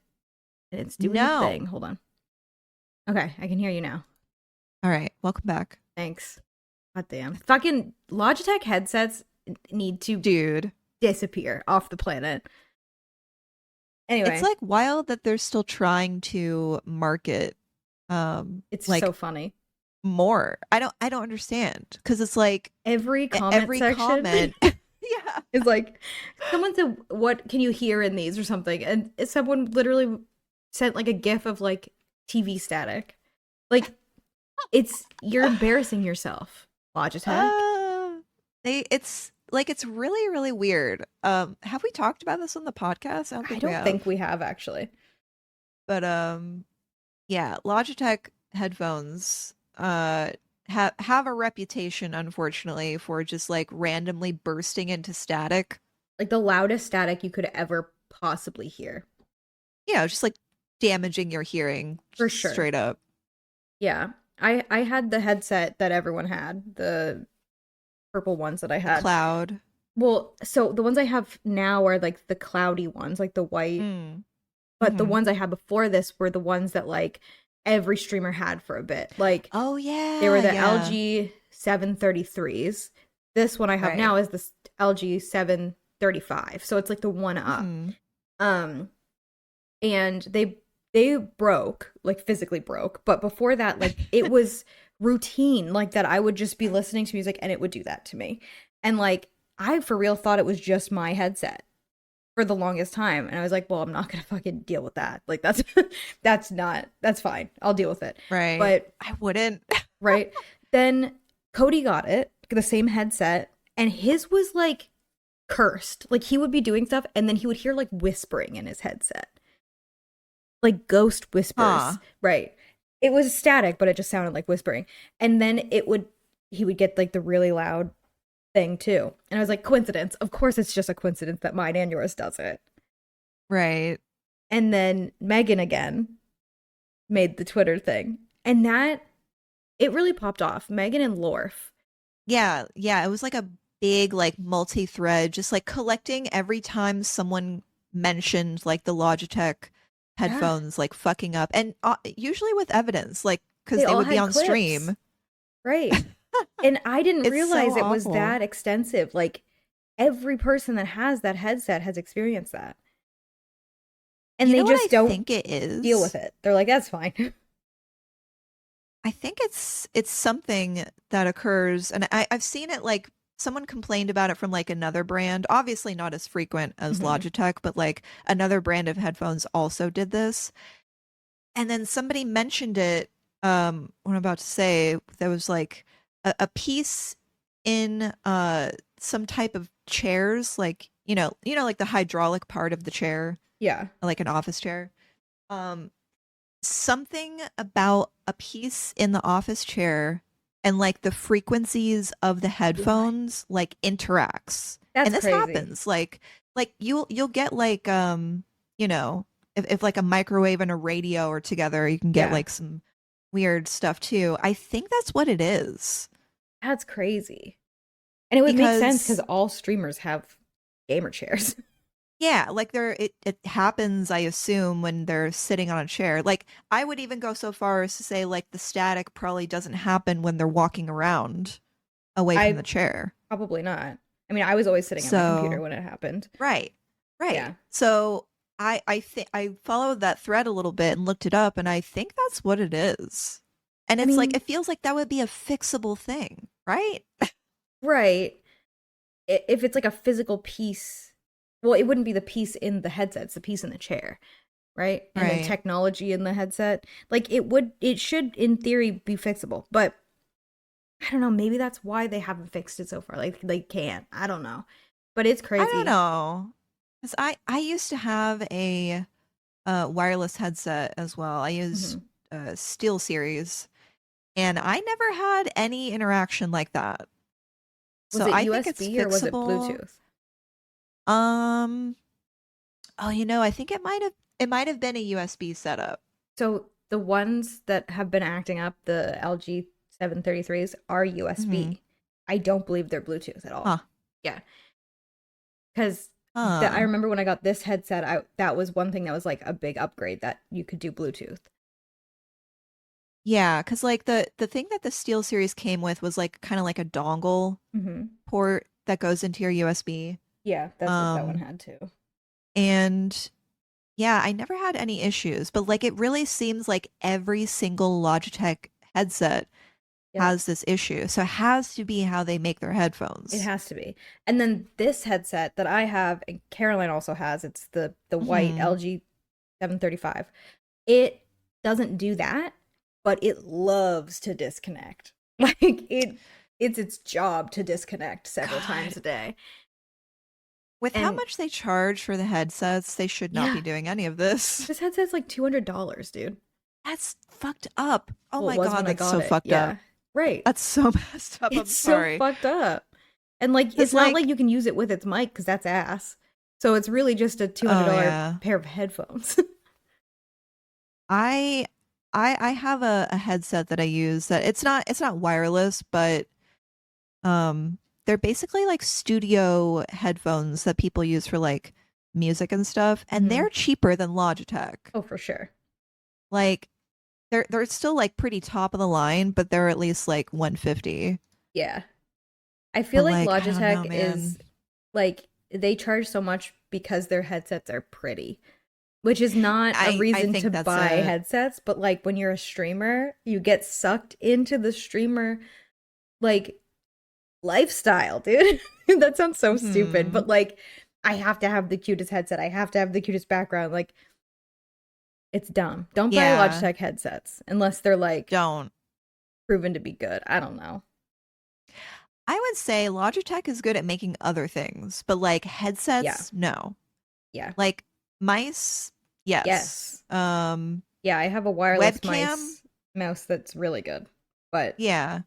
And it's doing a No. thing. Hold on. Okay, I can hear you now. All right, welcome back. Thanks. God damn. Fucking Logitech headsets need to Dude. disappear off the planet. It's Anyway, like wild that they're still trying to market it's like so funny. more. I don't understand because it's like Every comment every section comment. Yeah. is like, someone said, "What can you hear in these?" or something, and someone literally sent like a GIF of like TV static. Like, you're embarrassing yourself, Logitech. Uh, it's like it's really really weird. Have we talked about this on the podcast? I don't I think we don't think have. we have actually. But yeah, Logitech headphones have a reputation, unfortunately, for just like randomly bursting into static. Like the loudest static you could ever possibly hear. You know, just like damaging your hearing For just sure. straight up. Yeah. I had the headset that everyone had, the purple ones that I The had. cloud. Well, so the ones I have now are like the cloudy ones, like the white. Mm. But the Hmm. ones I had before this were the ones that like every streamer had for a bit. Like Oh they were yeah, the yeah. LG 733s. This one I have Right. now is the LG 735. So it's like the one up. Hmm. Um and they broke, like physically broke, but before that like it was routine like that I would just be listening to music and it would do that to me. And like I for real thought it was just my headset for the longest time. And I was like, well, I'm not gonna fucking deal with that. Like that's that's fine. I'll deal with it. Right. But I wouldn't. right. Then Cody got it, the same headset, and his was like cursed. Like he would be doing stuff and then he would hear like whispering in his headset. Like ghost Huh. whispers. Right. It was static, but it just sounded like whispering. And then he would get like the really loud thing too. And I was like, coincidence. Of course it's just a coincidence that mine and yours does it. Right. And then Megan again made the Twitter thing. And that it really popped off. Megan and Lorf. Yeah, yeah. It was like a big, like multi-thread, just like collecting every time someone mentioned like the Logitech Yeah. headphones like fucking up, and usually with evidence, like They because they all would be had on clips. stream. Right. And I didn't It's so realize it was awful. that extensive. Like every person that has that headset has experienced that. And You they know what I just don't think it deal with is? it. They're like, that's fine. I think it's something that occurs, and I've seen it like someone complained about it from like another brand, obviously not as frequent as Mhm. Logitech, but like another brand of headphones also did this. And then somebody mentioned it, what I'm about to say, there was like a piece in some type of chairs, like, like the hydraulic part of the chair, Yeah. like an office chair. Um, Something about a piece in the office chair and like the frequencies of the What? headphones like interacts. That's And this crazy. happens like you'll get like you know if like a microwave and a radio are together, you can get Yeah. like some weird stuff too. I think that's what it is. That's crazy. And it would make sense because Because all streamers have gamer chairs. yeah, like it happens, I assume, when they're sitting on a chair. Like I would even go so far as to say like the static probably doesn't happen when they're walking around away from I the chair. probably not. I mean, I was always sitting at my computer So, when it happened. right. Right. Yeah. So I think I followed that thread a little bit and looked it up, and I think that's what it is. And I it's like mean, it feels like that would be a fixable thing, right? right. If it's like a physical piece, well, it wouldn't be the piece in the headset, it's the piece in the chair, right? And then Right. technology in the headset. Like it should in theory be fixable. But I don't know, maybe that's why they haven't fixed it so far. Like they can't. I don't know. But it's I don't crazy. know. 'Cause I used to have a wireless headset as well. I use Mhm. Steel Series, and I never had any interaction like that. Was So it I think it's USB or was it fixable. Bluetooth? Um, oh, I think it might have been a USB setup. So the ones that have been acting up, the LG 733s, are Mm-hmm. USB. I don't believe they're Bluetooth at all. Huh. Yeah, because I Huh. remember when I got this headset, that was one thing that was like a big upgrade that you could do Bluetooth. Yeah, because like the thing that the Steel Series came with was like kind of like a dongle Hmm. port that goes into your USB. Yeah, that's what that one Um, had too. and yeah, I never had any issues, but like it really seems like every single Logitech headset Yep. has this issue. So it has to be how they make their It headphones. has to be. And then this headset that I have, and Caroline also has, it's the white Hmm. LG 735. It doesn't do that, but it loves to disconnect. Like it's its job to disconnect several times God, a day. with how And much they charge for the headsets, they should not yeah, be doing any of this. this headset's like $200, dude. That's fucked up. Oh Well, it my was God, when I that's got so it. fucked up. Yeah. Right. That's so messed up. I'm It's so sorry. fucked up. And like Because it's not like like, you can use it with its mic because that's ass. So it's really just a oh $200 yeah. pair of headphones. I I have a headset that I use that it's not wireless, but they're basically like studio headphones that people use for like music and stuff, and Hmm. they're cheaper than Logitech. Oh, for sure. Like they're still like pretty top of the line, but they're at least like 150. Yeah. I feel But like like, I don't know, Logitech man. is like they charge so much because their headsets are pretty, which is not a I reason to think that's buy a headsets, but like when you're a streamer, you get sucked into the streamer like lifestyle, dude. That sounds so stupid, hmm. but like I have to have the cutest headset. I have to have the cutest background. Like it's dumb. Don't buy Yeah, Logitech headsets unless they're like don't. proven to be good. I don't know. I would say Logitech is good at making other things, but like Yeah. headsets, no. Yeah. Like mice, yes. Yes. Yeah, I have a wireless Webcam, mouse that's really good. But yeah.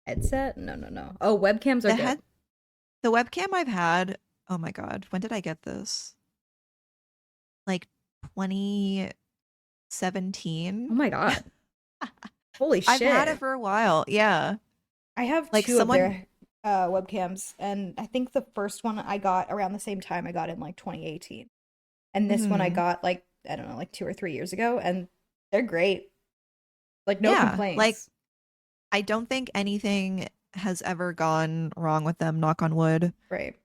headset? No, no, no. Oh, webcams are The good. head the webcam I've had, oh my God, when did I get this? Like Oh 2017? my God. Holy I've had it shit. for a while. Yeah. I have Like two of someone their webcams, and I think the first one I got around the same time I got in like 2018. And this one I mhm. got like, I don't know, like 2 or 3 years ago, and they're great. Like no Yeah, like complaints. I don't think anything has ever gone wrong with them, knock on wood. Right.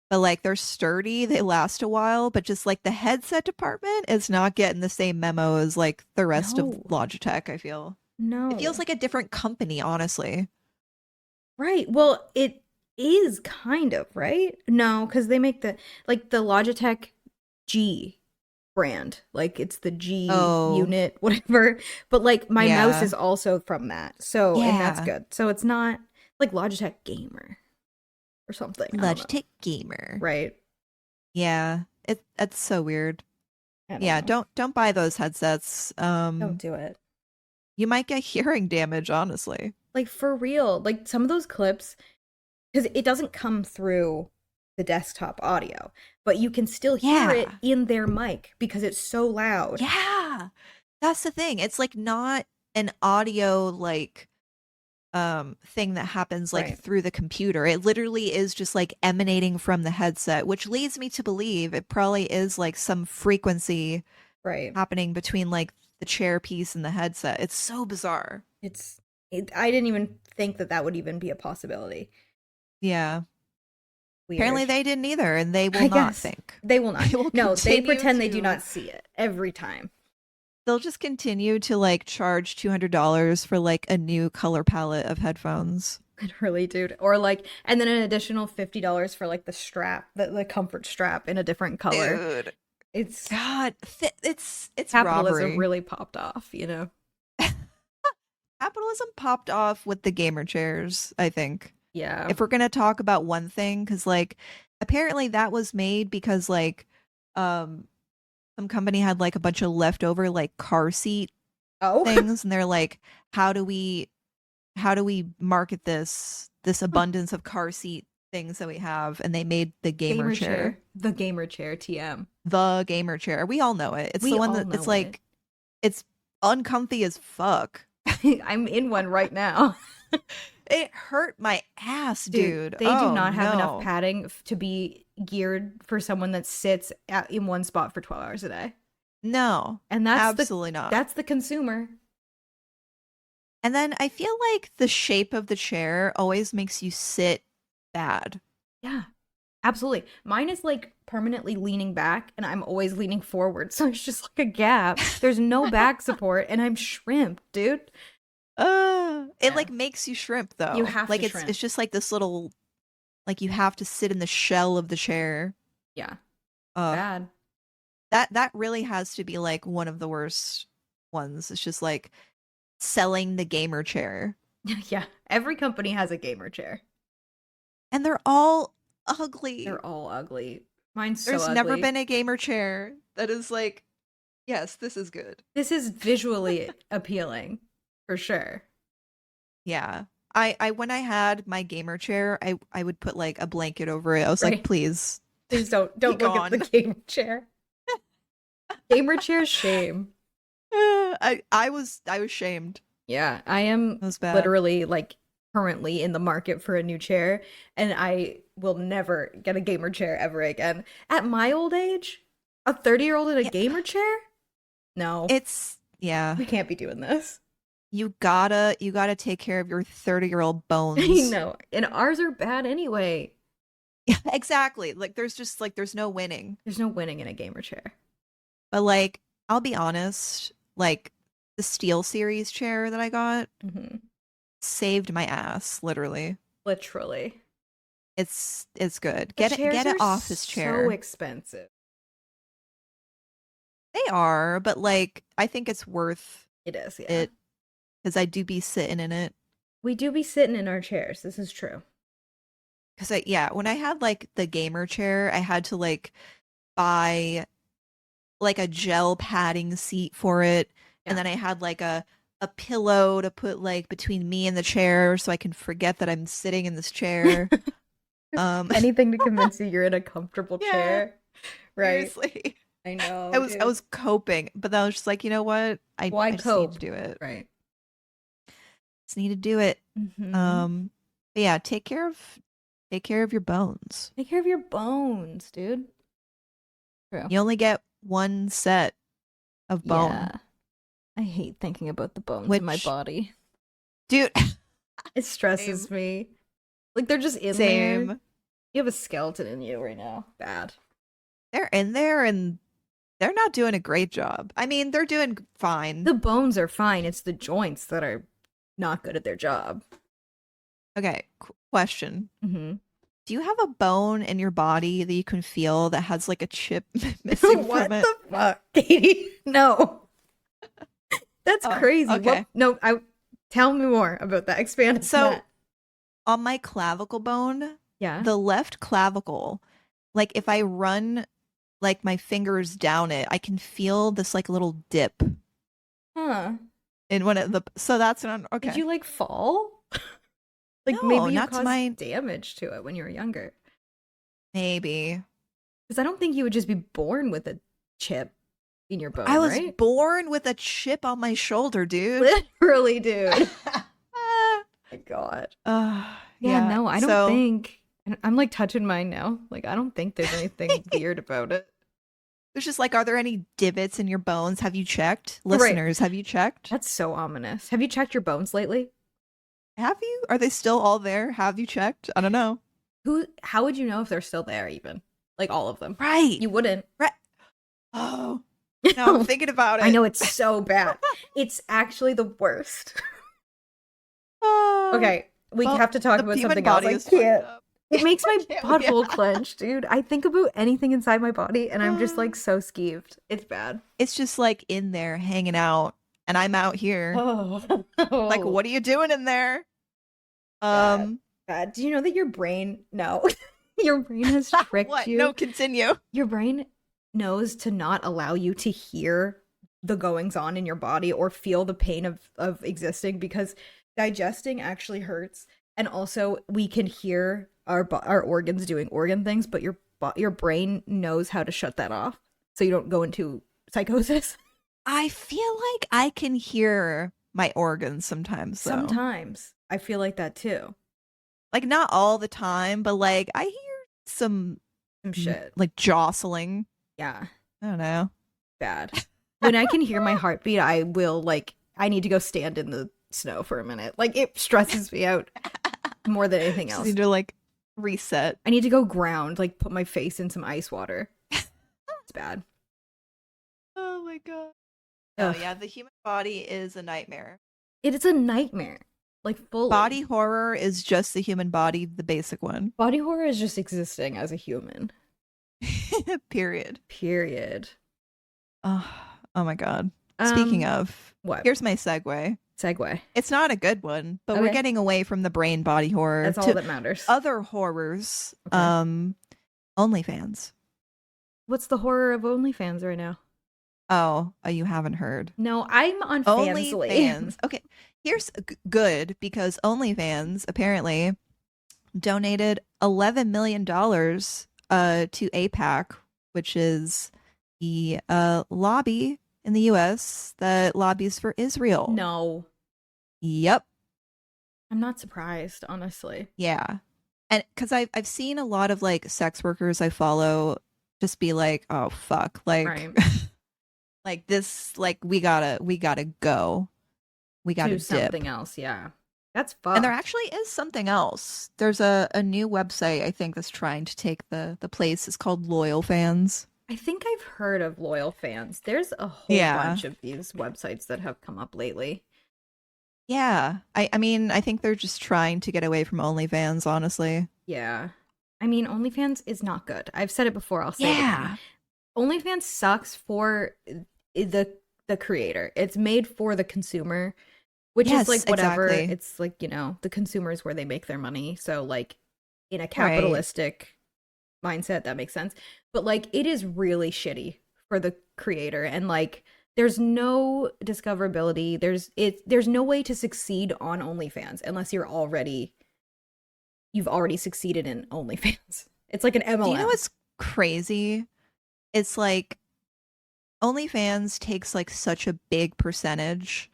But like they're sturdy, they last a while, but just like the headset department is not getting the same memo as like the rest of No. Logitech, I feel. It feels No. like a different company, honestly. Right. Well, it is kind of, right? No, because they make the like the Logitech G brand. Like it's the G Oh, unit, whatever. But like my mouse yeah. is also from that. So, and that's Yeah. good. So it's not like Logitech Gamer or something. I don't know. Logitech Gamer. Right. Yeah. It's so weird. I don't Yeah, know. don't buy those headsets. Don't do it. You might get hearing damage, honestly. Like for real. Like some of those clips, because it doesn't come through the desktop audio, but you can still hear it Yeah. in their mic because it's so loud. Yeah. That's the thing. It's like not an audio like thing that happens like Right. through the computer. It literally is just like emanating from the headset, which leads me to believe it probably is like some frequency Right. happening between like the chair piece and the headset. It's so bizarre. I didn't even think that that would even be a possibility. Yeah. Apparently Weird. they didn't either, and they will I not guess think. they will not. They will No, they continue pretend they do to not see it every time. they'll just continue to like charge $200 for like a new color palette of headphones. Literally, dude. Or like, and then an additional $50 for like the strap, the comfort strap in a different color. Dude, It's God, it's capitalism robbery. really popped off, you know? Capitalism popped off with the gamer chairs, I think. Yeah. If we're gonna talk about one thing, because like apparently that was made because like um some company had like a bunch of leftover like car seat Oh, things, and they're like, how do we market this abundance of car seat things that we have, and they made the gamer chair. The gamer chair, TM. The gamer chair. We all know it. It's We the one all that know it's like it. it's uncomfy as fuck. I'm in one right now. It hurt my ass, dude. They do not have enough padding to be geared for someone that sits in one spot for 12 hours a day. No, And that's absolutely not. That's the consumer. And then I feel like the shape of the chair always makes you sit bad. Yeah, absolutely. Mine is like permanently leaning back and I'm always leaning forward. So it's just like a gap. There's no back support and I'm shrimp, dude. It like makes you shrimp though. You have like to it's shrimp. it's just like this little, like you have to sit in the shell of the chair. Yeah. Uh, Bad. that really has to be like one of the worst ones. It's just like selling the gamer chair. Yeah. Every company has a gamer chair. And they're all ugly. They're all ugly. Mine's There's so ugly. never been a gamer chair that is like, yes, this is good. This is visually appealing, for sure. Yeah. I when I had my gamer chair, I would put like a blanket over it. I was Right. like, please. Please don't look at the gamer chair. Gamer chair shame. I was shamed. Yeah, I am It was bad. literally like currently in the market for a new chair, and I will never get a gamer chair ever again. At my old age, a 30-year-old in a gamer chair? No. Yeah. We can't be doing this. You gotta take care of your 30-year-old bones. I know. And ours are bad anyway. Yeah, exactly. Like there's no winning. There's no winning in a gamer chair. But like, I'll be honest, like the Steel Series chair that I got saved my ass, literally. Literally. It's good. Get chairs it are off this chair. So expensive. They are, but like I think it's worth It is, yeah. it because I do be sitting in it. We do be sitting in our chairs. This is true. Because when I had like the gamer chair, I had to like buy like a gel padding seat for it, and then I had like a pillow to put like between me and the chair so I can forget that I'm sitting in this chair. Anything to convince you you're in a comfortable chair, right? Seriously. I know. I was coping, but then I was just like, you know what? Why I just cope? need to do it. Right. Just need to do it. Mm-hmm. But yeah, take care of your bones. Take care of your bones, dude. True. You only get one set of bone. Yeah. I hate thinking about the bones in my body. Dude, it stresses me. Like they're just in there. You have a skeleton in you right now. Bad. They're in there and they're not doing a great job. I mean, they're doing fine. The bones are fine. It's the joints that are not good at their job. Okay, question. Mm-hmm. Do you have a bone in your body that you can feel that has like a chip missing from it? What the fuck, Katie? No. That's crazy. Okay. Tell me more about that. Expand. So, on my clavicle bone, the left clavicle, like if I run like my fingers down it, I can feel this like little dip. Huh. In one of the that's an okay. Did you like fall? Like no, maybe you not caused damage to it when you were younger. Maybe. Because I don't think you would just be born with a chip in your bone. I was right? born with a chip on my shoulder, dude. Literally, dude. Oh my God. No, I don't think. I'm like touching mine now. Like, I don't think there's anything weird about it. It's just like, are there any divots in your bones? Have you checked? Listeners, have you checked? That's so ominous. Have you checked your bones lately? Have you? Are they still all there? Have you checked? I don't know. How would you know if they're still there even? Like all of them. Right. You wouldn't. Right. Oh. No, I'm thinking about it. I know it's so bad. It's actually the worst. Okay, we have to talk about something else. I can't. It makes my butthole clench, dude. I think about anything inside my body and I'm just like so skeeved. It's bad. It's just like in there hanging out and I'm out here. Like, what are you doing in there? Bad. Do you know that your brain your brain has tricked you? No, continue. Your brain knows to not allow you to hear the goings on in your body or feel the pain of existing because digesting actually hurts. And also we can hear our organs doing organ things, but your brain knows how to shut that off, so you don't go into psychosis. I feel like I can hear my organs sometimes, though. Sometimes I feel like that too. Like, not all the time, but like I hear some Shit. like jostling. Yeah. I don't know. Bad. When I can hear my heartbeat, I will I need to go stand in the snow for a minute. Like, it stresses me out more than anything else. Just need to like reset. I need to go ground, like put my face in some ice water. It's bad. Oh my god. Oh yeah, the human body is a nightmare. It is a nightmare. Like, fully. Body horror is just the human body, the basic one. Body horror is just existing as a human. Period. Oh my god. Speaking of, what? Here's my segue. It's not a good one, but we're getting away from the brain body horror. That's all that matters. Other horrors. Okay. OnlyFans. What's the horror of OnlyFans right now? Oh, you haven't heard. No, I'm on Fansly. OnlyFans. Okay, here's good, because OnlyFans apparently donated $11 million to AIPAC, which is the lobby in the U.S. that lobbies for Israel. No. Yep. I'm not surprised, honestly. Yeah. And because I've seen a lot of like sex workers I follow just be like, oh fuck, like, right. like this, like we gotta go. We gotta do something else. Yeah. That's fun. And there actually is something else. There's a new website, I think, that's trying to take the place. It's called Loyal Fans. I think I've heard of Loyal Fans. There's a whole bunch of these websites that have come up lately. Yeah. I mean, I think they're just trying to get away from OnlyFans, honestly. Yeah. I mean, OnlyFans is not good. I've said it before. I'll say it again. OnlyFans sucks for the creator. It's made for the consumer, which is like whatever. Exactly. It's like, the consumer is where they make their money. So like in a capitalistic mindset, that makes sense. But like it is really shitty for the creator, and like there's no discoverability. There's no way to succeed on OnlyFans unless you've already succeeded in OnlyFans. It's like an MLM. Do you know what's crazy? It's like OnlyFans takes like such a big percentage,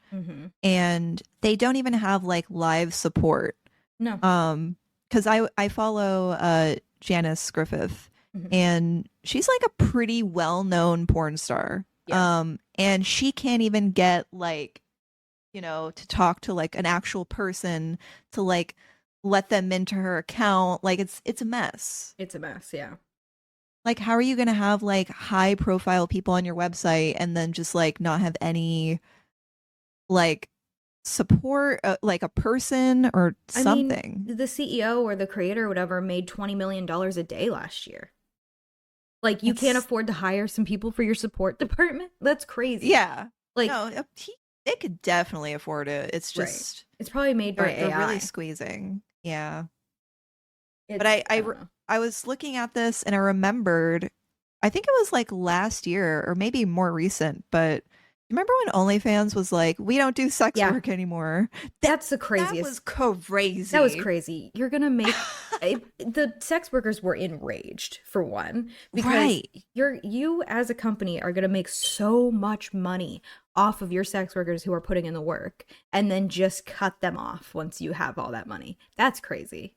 and they don't even have like live support. No. Because I follow Janice Griffith, and she's like a pretty well-known porn star. Yeah. And she can't even get like, to talk to like an actual person to like let them into her account. Like it's a mess. It's a mess, yeah. Like, how are you going to have like high profile people on your website and then just like not have any like support, like a person or something? I mean, the CEO or the creator or whatever made $20 million a day last year. Like, you can't afford to hire some people for your support department? That's crazy. Yeah. Like, no, they could definitely afford it. It's just it's probably made by AI. They're really squeezing. Yeah. But I was looking at this and I remembered, I think it was like last year or maybe more recent, but remember when OnlyFans was like, we don't do sex work anymore? That's the craziest. That was crazy. That was crazy. You're going to make... the sex workers were enraged, for one. Because you as a company are going to make so much money off of your sex workers who are putting in the work, and then just cut them off once you have all that money. That's crazy.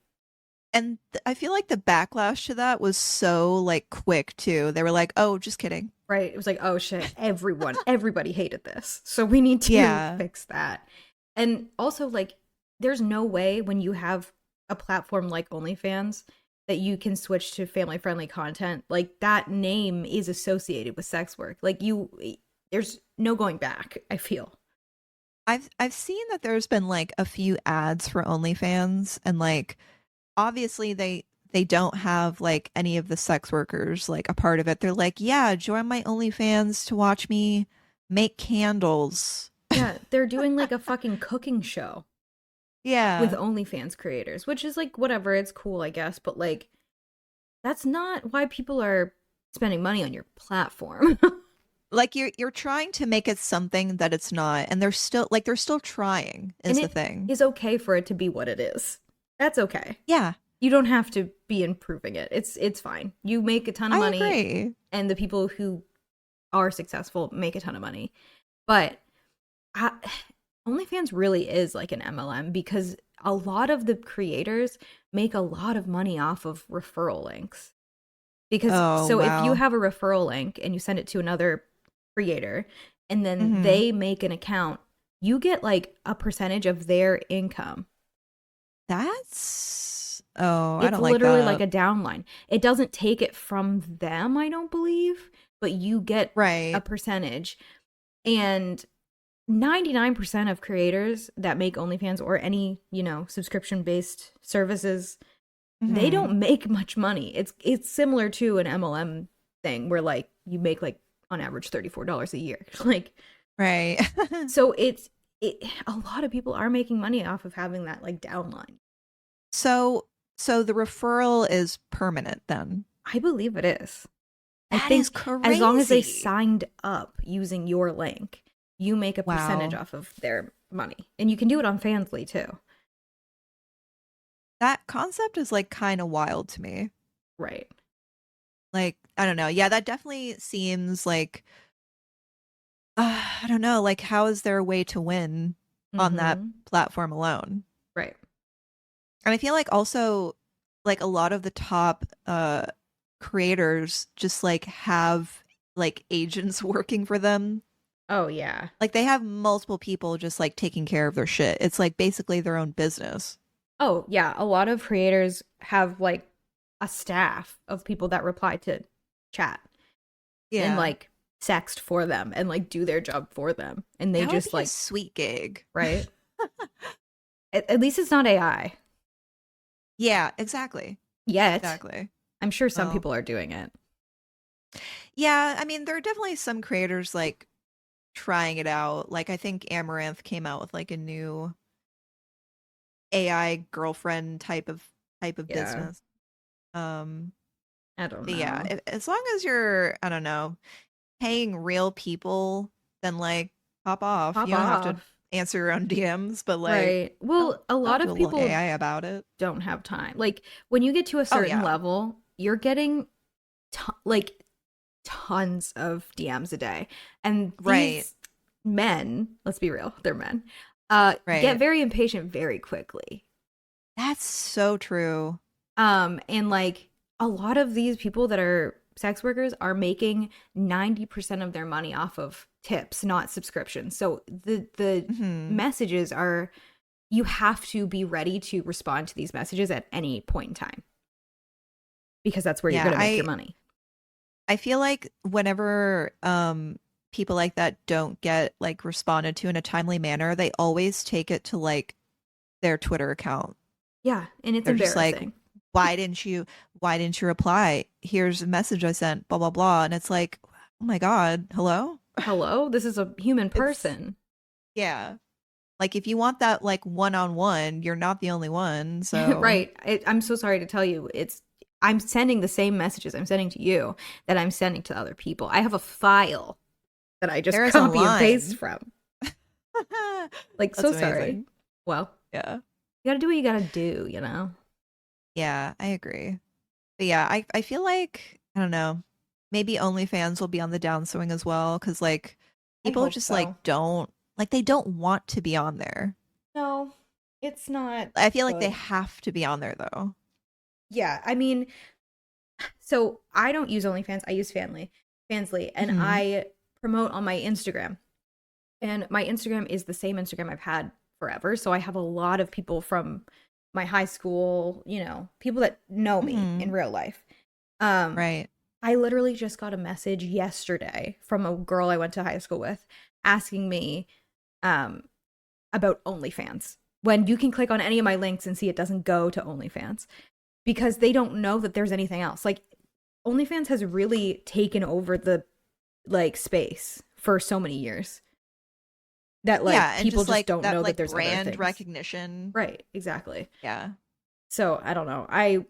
And I feel like the backlash to that was so like quick too. They were like, oh, just kidding. Right. It was like, oh shit, everybody hated this. So we need to fix that. And also, like, there's no way when you have a platform like OnlyFans that you can switch to family-friendly content. Like, that name is associated with sex work. Like, there's no going back, I feel. I've seen that there's been like a few ads for OnlyFans, and like obviously they don't have like any of the sex workers like a part of it. They're like, yeah, join my OnlyFans to watch me make candles. Yeah, they're doing like a fucking cooking show. Yeah. With OnlyFans creators, which is like whatever, it's cool, I guess, but like that's not why people are spending money on your platform. Like you're trying to make it something that it's not, and they're still trying is the thing. It's okay for it to be what it is. That's okay. Yeah. You don't have to be improving it. It's fine. You make a ton of I money, agree. and the people who are successful make a ton of money. But I, OnlyFans really is like an MLM because a lot of the creators make a lot of money off of referral links. Because Oh, so if you wow. have a referral link and you send it to another creator and then Hmm. they make an account, you get like a percentage of their income. I It's don't like literally like that. a downline. It doesn't take it from them, I don't believe, but you get a Right. percentage. And 99% of creators that make OnlyFans or any, subscription-based services, they Hmm. don't make much money. It's similar to an MLM thing where like you make like on average $34 a year. Like Right. so a lot of people are making money off of having that like downline. So so the referral is permanent then. I believe it is. I That is think as long as they crazy. signed up using your link, you make a percentage Wow. off of their money. And you can do it on Fansly too. That concept is like kind of wild to me. Right. Like, I don't know. Yeah, that definitely seems like I don't know, like how is there a way to win on that Mm-hmm. platform alone? Right. And I feel like also like a lot of the top creators just like have like agents working for them. Oh yeah. Like they have multiple people just like taking care of their shit. It's like basically their own business. Oh yeah. A lot of creators have like a staff of people that reply to chat and Yeah. like sext for them and like do their job for them. And they That would just be a like, sweet gig. right. At least it's not AI Yeah, exactly. yet. Exactly. I'm sure some Oh. people are doing it. Yeah, I mean there are definitely some creators like trying it out. Like I think Amaranth came out with like a new AI girlfriend type of Yeah. business. Um I don't but yeah, know. as long as you're, I don't know, paying real people, then like pop off. Pop You don't have to off. answer your own DMs, but like Right. Well, a don't lot do of a little people AI about it. don't have time. Like when you get to a Oh certain yeah. level, you're getting like tons of DMs a day. And Right. these men, let's be real, they're men, get Right. very impatient very quickly. That's so true. And like a lot of these people that are sex workers are making 90% of their money off of tips, not subscriptions. So the Hmm. messages are you have to be ready to respond to these messages at any point in time because that's where you're Yeah, going to make your money. I feel like whenever people like that don't get like responded to in a timely manner, they always take it to like their Twitter account. Yeah, and it's They're just like, embarrassing. why didn't you reply? Here's a message I sent, blah blah blah. And it's like, oh my God, hello? Hello, this is a human It's person. yeah. Like if you want that like one-on-one, you're not the only one. So Right. I'm so sorry to tell you. I'm sending the same messages I'm sending to you that I'm sending to other people. I have a file that I just there is a copy and paste line. from. Like, so That's sorry. amazing. Well, Yeah. you gotta do what you gotta do, you know? Yeah, I agree. But yeah, I feel like I don't know. Maybe OnlyFans will be on the downswing as well because like I people hope just like so. they don't want to be on there. No, it's not I feel like they good. have to be on there though. Yeah, I mean, so I don't use OnlyFans. I use Fansly, and Hmm. I promote on my Instagram. And my Instagram is the same Instagram I've had forever. So I have a lot of people from my high school, people that know me in Hmm. real life. Um, Right. I literally just got a message yesterday from a girl I went to high school with asking me um, about OnlyFans. When you can click on any of my links and see it doesn't go to OnlyFans because they don't know that there's anything else. Like OnlyFans has really taken over the like space for so many years that like Yeah, and people just just like don't that know that like there's other brand things. recognition. Right, exactly. Yeah. So I don't know. I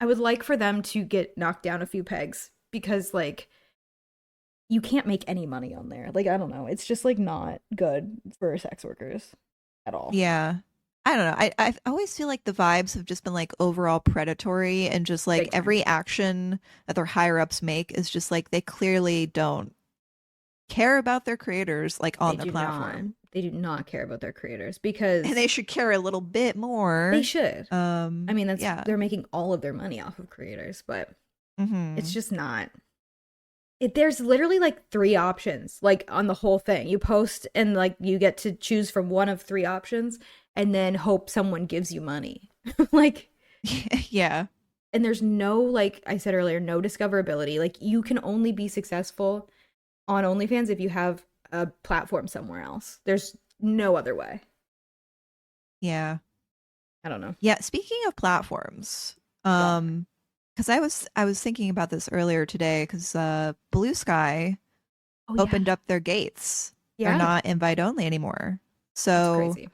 would like for them to get knocked down a few pegs because like you can't make any money on there. Like I don't know. It's just like not good for sex workers at all. Yeah. I don't know. I always feel like the vibes have just been like overall predatory, and just like Big time. every action that their higher ups make is just like they clearly don't care about their creators like They on their do not. platform. They do not care about their creators And because they should care a little bit they more. should. I mean, Yeah. they're making all of their money off of creators, but it's Hmm. just not. There's literally like three options, like on the whole thing. You post and like you get to choose from one of three options, and then hope someone gives you money. Like, Yeah. and there's no, like I said earlier, no discoverability. Like, you can only be successful on OnlyFans if you have a platform somewhere else. There's no other way. Yeah. I don't know. Yeah, speaking of platforms, Yeah. because I was thinking about this earlier today, because Blue Sky Oh yeah. opened up their gates. They're Yeah. not invite only anymore. That's So crazy.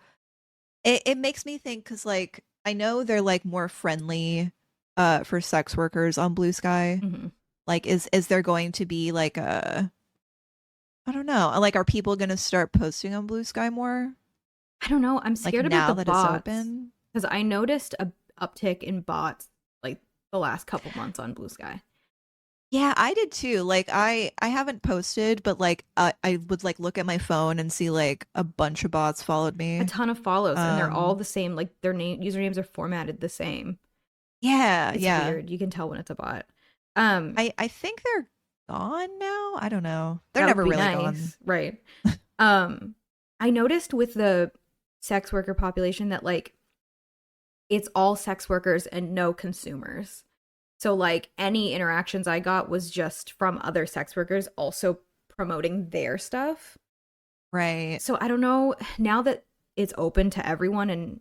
it makes me think, because like I know they're like more friendly for sex workers on Blue Sky. Hmm. Like is there going to be like a, I don't know, like are people gonna start posting on Blue Sky more? I don't know. I'm Like scared about now the that it's bots open? because I noticed a uptick in bots like the last couple months on Blue Sky. Yeah, I did too. Like I haven't posted, but like I would like look at my phone and see like a bunch of bots followed A me. ton of follows, and they're all Um the same. Like their usernames are formatted the same. yeah, It's yeah. weird. You can tell when it's a bot. Um, I think they're gone now. I don't know. They're that would never be really gone. nice, right? Um, I noticed with the sex worker population that like it's all sex workers and no consumers. So like any interactions I got was just from other sex workers also promoting their stuff. Right. So I don't know, now that it's open to everyone and,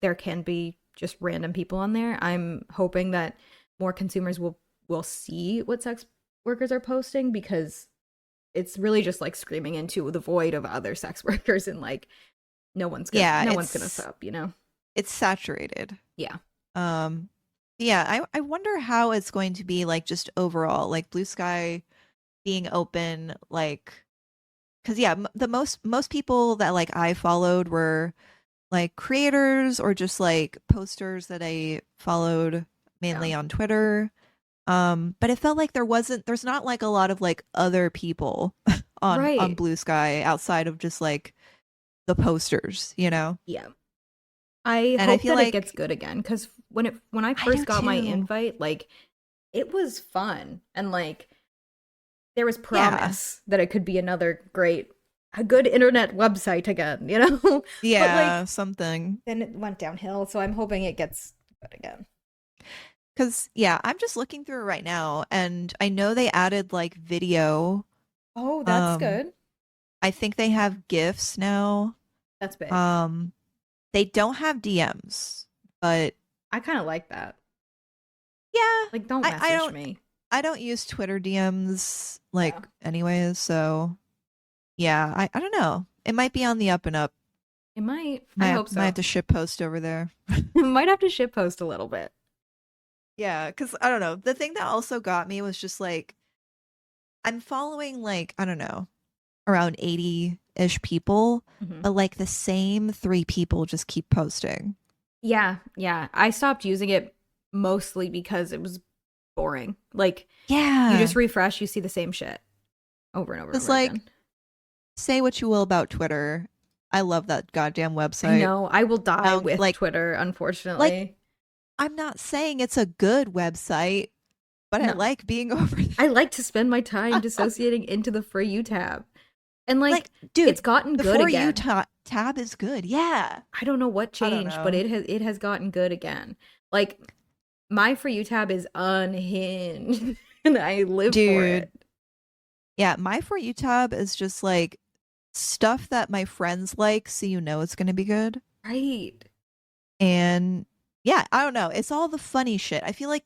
there can be just random people on there, I'm hoping that more consumers will see what sex workers are posting because it's really just like screaming into the void of other sex workers and like Yeah, no one's gonna sub. it's saturated. Yeah. Um yeah, I wonder how it's going to be like just overall, like Blue Sky being open, like because yeah, the most people that like I followed were like creators or just like posters that I followed Yeah. mainly on Twitter. But it felt like there's not like a lot of like other people on Right. Blue Sky outside of just like the posters, you know? Yeah. I And I hope feel that it gets like good again because when I I do first got my too. invite, like it was fun and like there was Yeah. promise that it could be a good internet website again. But Yeah, like something. then it went downhill, so I'm hoping it gets good again. Cause yeah, I'm just looking through it right now and I know they added like video. Oh, that's Um, good. I think they have GIFs now. That's big. Um, they don't have DMs, but I kind of like that. yeah, Like, don't I message don't me. I don't use Twitter DMs like Yeah, anyways, so yeah, I don't know. It might be on the up and up. it might. I hope Might have so. to ship post over there. Might have to shit post a little bit. Yeah, because I don't know. The thing that also got me was just like I'm following like, I don't know, around 80-ish people, Hmm. but like the same three people just keep posting. Yeah, yeah. I stopped using it mostly because it was boring. Like, you Yeah. just refresh, you see the same shit over and over and It's over like, again. say what you will about Twitter. I love that goddamn I website. know. I will I die don't with like Twitter, like unfortunately. I'm not saying it's a good website, but I No. like being over I there. like to spend my time dissociating into the For You tab. And like, Like, dude, it's gotten the good For You again. tab is good. Yeah. I don't know what I don't changed, but know. it has gotten good again. Like, my For You tab is unhinged and I live for Dude, it. yeah, my For You tab is just like stuff that my friends like, so you know it's gonna be good. Right. And yeah, I don't know. It's all the funny shit. I feel like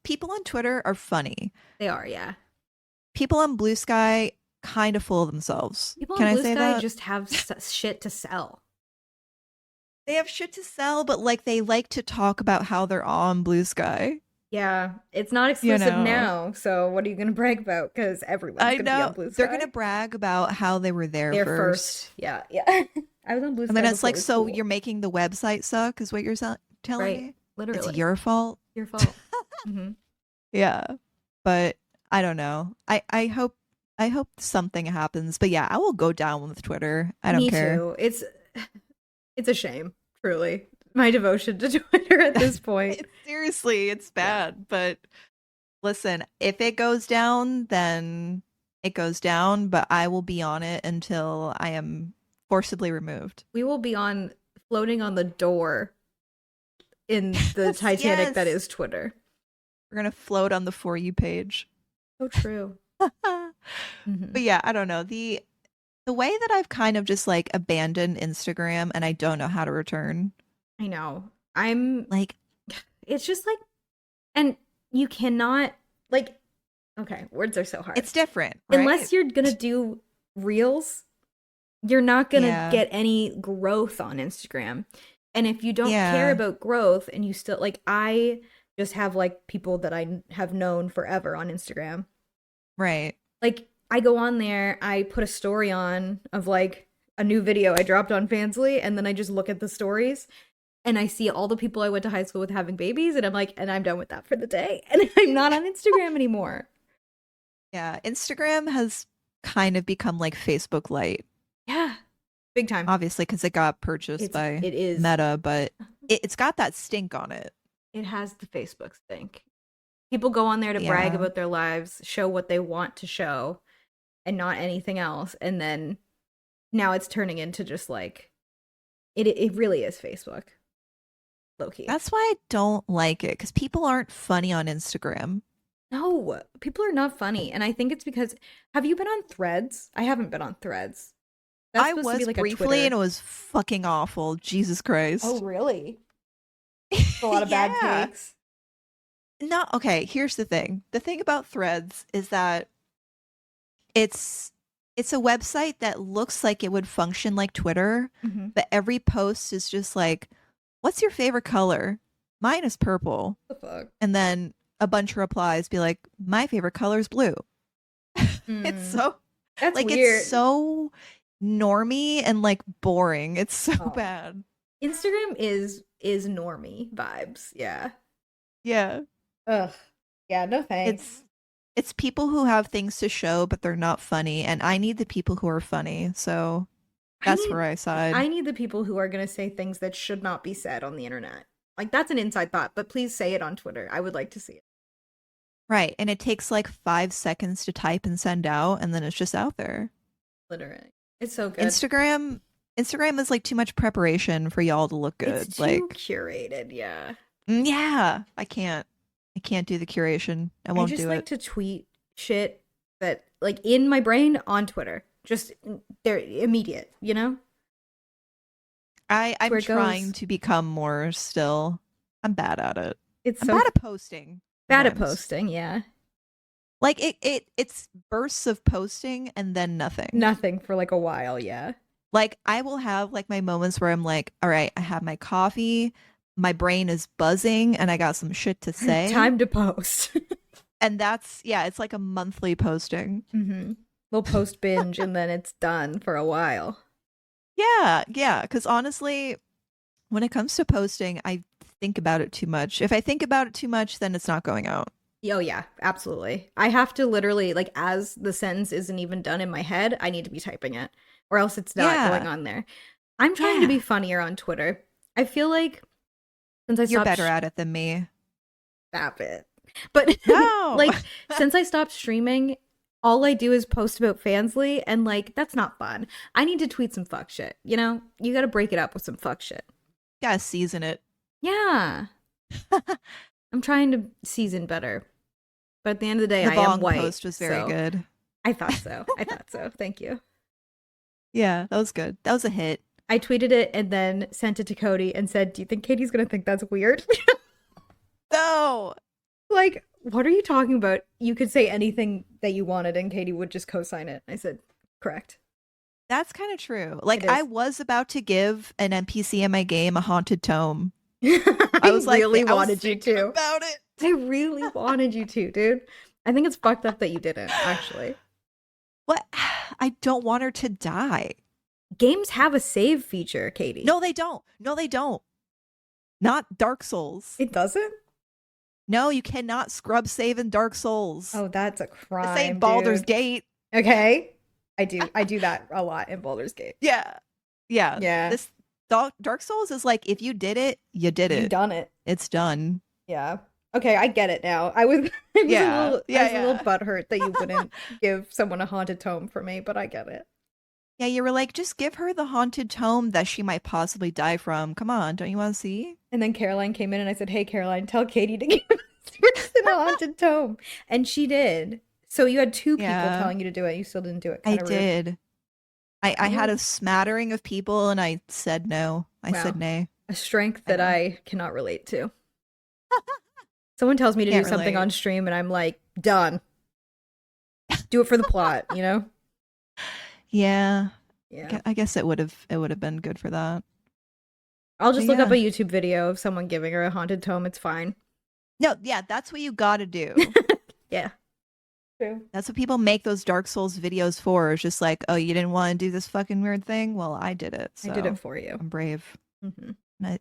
people on Twitter are funny. They are, yeah. People on Blue Sky kind of full of themselves. People Can on I Blue say Sky that? just have shit to sell. They have shit to sell, but like they like to talk about how they're on Blue Sky. Yeah, it's not You exclusive know, now, so what are you going to brag about? Because everyone's I going to be know on Blue they're gonna Sky. brag about how they were there They're first. first. Yeah, yeah. I was on Blue And then Sky it's before it like, was so cool. you're making the website suck, is what you're telling Right. me? It's Literally. your fault. Your fault. Hmm. Yeah, but I don't know. I hope something happens. But yeah, I will go down with Twitter. I don't Me care. too. It's a shame, truly. My devotion to Twitter at this point. Seriously, it's Yeah. bad. But listen, if it goes down, then it goes down. But I will be on it until I am forcibly removed. We will be on floating on the door in the Yes, Titanic that yes. is Twitter. We're gonna float on the For You page. So true. But Hmm. yeah, I don't know. The way that I've kind of just like abandoned Instagram and I don't know how to return. I know. I'm Like, it's just like, and you cannot, like, okay, words are so hard. it's different, right? Unless you're gonna do reels, you're not gonna Yeah. get any growth on Instagram. And if you don't care Yeah. about growth and you still, like, I just have like people that I have known forever on Instagram. Right. Like, I go on there, I put a story on of like a new video I dropped on Fansly, and then I just look at the stories and I see all the people I went to high school with having babies, and I'm like, and I'm done with that for the day. And I'm not on Instagram anymore. Yeah. Instagram has kind of become like Facebook Lite, Yeah. Big time. obviously, because it got purchased by It is. Meta, but it's got that stink on it. It has the Facebook stink. People go on there to brag Yeah. about their lives, show what they want to show, and not anything else. And then now it's turning into just like it really is Facebook. Low key. That's why I don't like it, because people aren't funny on Instagram. No, people are not funny. And I think it's because, have you been on Threads? I haven't been on Threads. That's I supposed to was be like a briefly, Twitter. and it was fucking awful. Jesus Christ. Oh, really? A lot of bad Yeah. takes. No, okay, here's the thing. The thing about Threads is that it's a website that looks like it would function like Twitter, Mm-hmm. but every post is just like, what's your favorite color? Mine is purple. What the fuck? And then a bunch of replies be like, my favorite color is blue. It's so That's like weird. it's so normy and like boring. It's so Oh. bad. Instagram is normie vibes. Yeah. Yeah. Ugh. Yeah, no thanks. It's people who have things to show but they're not funny, and I need the people who are funny. So that's where I side. I need the people who are going to say things that should not be said on the internet. Like, that's an inside thought, but please say it on Twitter. I would like to see it. Right. And it takes like 5 seconds to type and send out, and then it's just out there. Literally. It's so good. Instagram is like too much preparation for y'all to look good. It's too like curated, yeah. yeah, I can't do the curation. I won't just do like it. to tweet shit that, like, in my brain on Twitter. Just, they're immediate, you know? I'm where it trying goes. to become more still. I'm bad at it. It's I'm so bad at posting. bad at sometimes. posting, yeah. Like it's bursts of posting and then nothing. Nothing for like a while, yeah. Like I will have like my moments where I'm like, all right, I have my coffee, my brain is buzzing, and I got some shit to say. Time to post. And that's it's like a monthly posting. Mm-hmm. We'll post binge and then it's done for a while. Yeah, because honestly, when it comes to posting, I think about it too much. If I think about it too much, then it's not going out. Oh yeah, absolutely. I have to literally, like, as the sentence isn't even done in my head, I need to be typing it, or else it's not Yeah. going on there. I'm trying to be funnier on Twitter. I feel like since I You're stopped better at it than me. stop it. But No. like, since I stopped streaming, all I do is post about Fansly, and like, that's not fun. I need to tweet some fuck shit, you know? You gotta break it up with some fuck shit. Gotta season it. Yeah. I'm trying to season better. But at the end of the day, The I am bong white. post was very so good. I thought so. Thank you. Yeah, that was good. That was a hit. I tweeted it and then sent it to Cody and said, "Do you think Katie's gonna think that's weird?" No. Like, what are you talking about? You could say anything that you wanted and Katie would just co-sign it. I said, correct. That's kind of true. Like It is. I was about to give an NPC in my game a haunted tome. I was like, really I was wanted you thinking to. about it. I really wanted you to, dude. I think it's fucked up that you didn't, actually. What? I don't want her to die. Games have a save feature, Katie. No, they don't. No, they don't. Not Dark Souls. It doesn't? No, you cannot scrub save in Dark Souls. Oh, that's a crime. This ain't Baldur's dude. Gate. Okay. I do that a lot in Baldur's Gate. Yeah. Yeah. Yeah. This Dark Souls is like, if you did it, you did it. You've done it. It's done. Yeah. Okay, I get it now. I was a little butthurt that you wouldn't give someone a haunted tome for me, but I get it. Yeah, you were like, just give her the haunted tome that she might possibly die from. Come on, don't you want to see? And then Caroline came in and I said, "Hey, Caroline, tell Katie to give this person a haunted tome." And she did. So you had two people telling you to do it. You still didn't do it. I did. I had a smattering of people and I said no. I said nay. A strength that I cannot relate to. Someone tells me to do something on stream and I'm like, done. Do it for the plot, you know? Yeah. I guess it would have been good for that. I'll just look up a YouTube video of someone giving her a haunted tome. It's fine. No, yeah, that's what you gotta do. Yeah. True. That's what people make those Dark Souls videos for. It's just like, oh, you didn't want to do this fucking weird thing? Well, I did it. So I did it for you. I'm brave. Mm-hmm.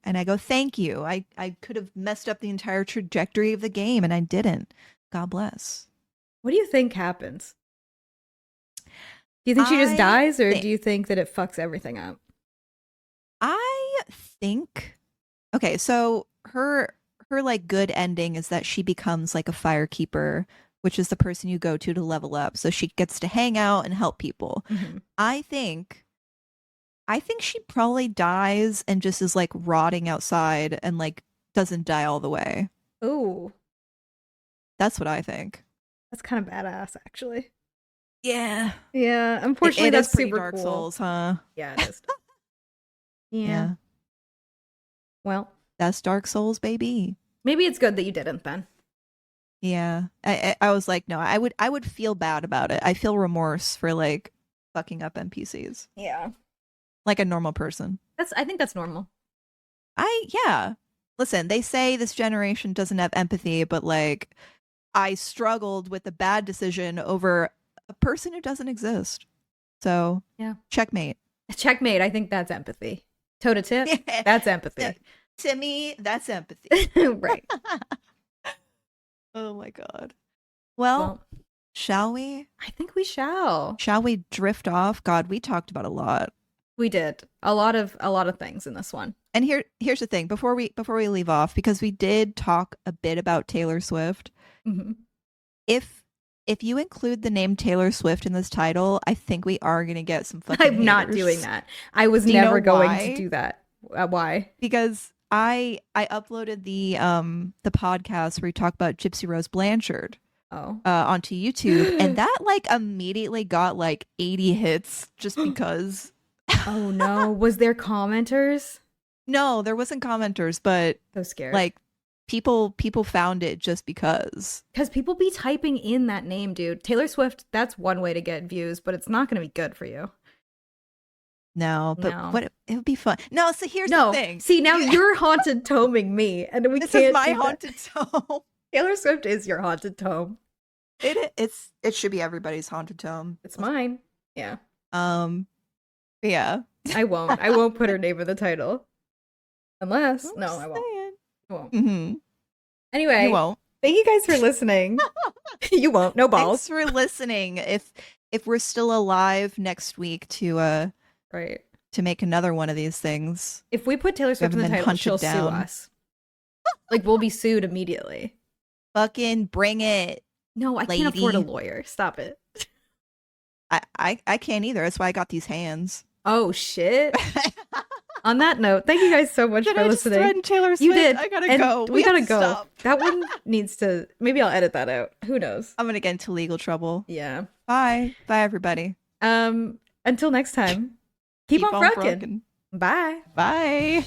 And I go, thank you. I could have messed up the entire trajectory of the game and I didn't. God bless. What do you think happens? Do you think she just dies or do you think that it fucks everything up? I think, okay, so her like good ending is that she becomes like a firekeeper, which is the person you go to level up. So she gets to hang out and help people. Mm-hmm. I think she probably dies and just is like rotting outside and like doesn't die all the way. Ooh. That's what I think. That's kind of badass, actually. Yeah. Yeah. Unfortunately, that's super Dark cool. Souls, huh? Yeah, it is. Yeah. Well, that's Dark Souls, baby. Maybe it's good that you didn't then. Yeah. I was like, no, I would feel bad about it. I feel remorse for like fucking up NPCs. Yeah. Like a normal person. I think that's normal. Yeah. Listen, they say this generation doesn't have empathy, but like I struggled with a bad decision over a person who doesn't exist. So, yeah. Checkmate. Checkmate. I think that's empathy. Toe to tip. Yeah. That's empathy. To me, that's empathy. Right. Oh my God. Well, shall we? I think we shall. Shall we drift off? God, we talked about a lot. We did a lot of things in this one. And here's the thing: before we leave off, because we did talk a bit about Taylor Swift. Mm-hmm. If you include the name Taylor Swift in this title, I think we are going to get some fucking I'm not haters. Doing that. I was never going to do that. Why? Because I uploaded the podcast where we talk about Gypsy Rose Blanchard onto YouTube, and that like immediately got like 80 hits just because. Oh no! Was there commenters? No, there wasn't commenters, but so scared. Like people found it just because people be typing in that name, dude. Taylor Swift. That's one way to get views, but it's not going to be good for you. No, but what it would be fun. No, so here's the thing. See, now you're haunted toming me, and we this can't. This is my haunted tome. Taylor Swift is your haunted tome. It should be everybody's haunted tome. It's mine. Yeah. Yeah. I won't put her name in the title. Unless I won't. I won't. Mm-hmm. Anyway, you won't. Thank you guys for listening. You won't. No balls. Thanks for listening. If we're still alive next week to make another one of these things. If we put Taylor Swift in the title, she'll sue us. Like we'll be sued immediately. Fucking bring it. No, I can't afford a lawyer. Stop it. I can't either. That's why I got these hands. Oh shit. On that note, thank you guys so much for listening. I just Taylor Swift? You did. I gotta go. We gotta go. Stop. That one needs to. Maybe I'll edit that out. Who knows? I'm gonna get into legal trouble. Yeah. Bye, everybody. Until next time. Keep on fracking. Bye. Bye.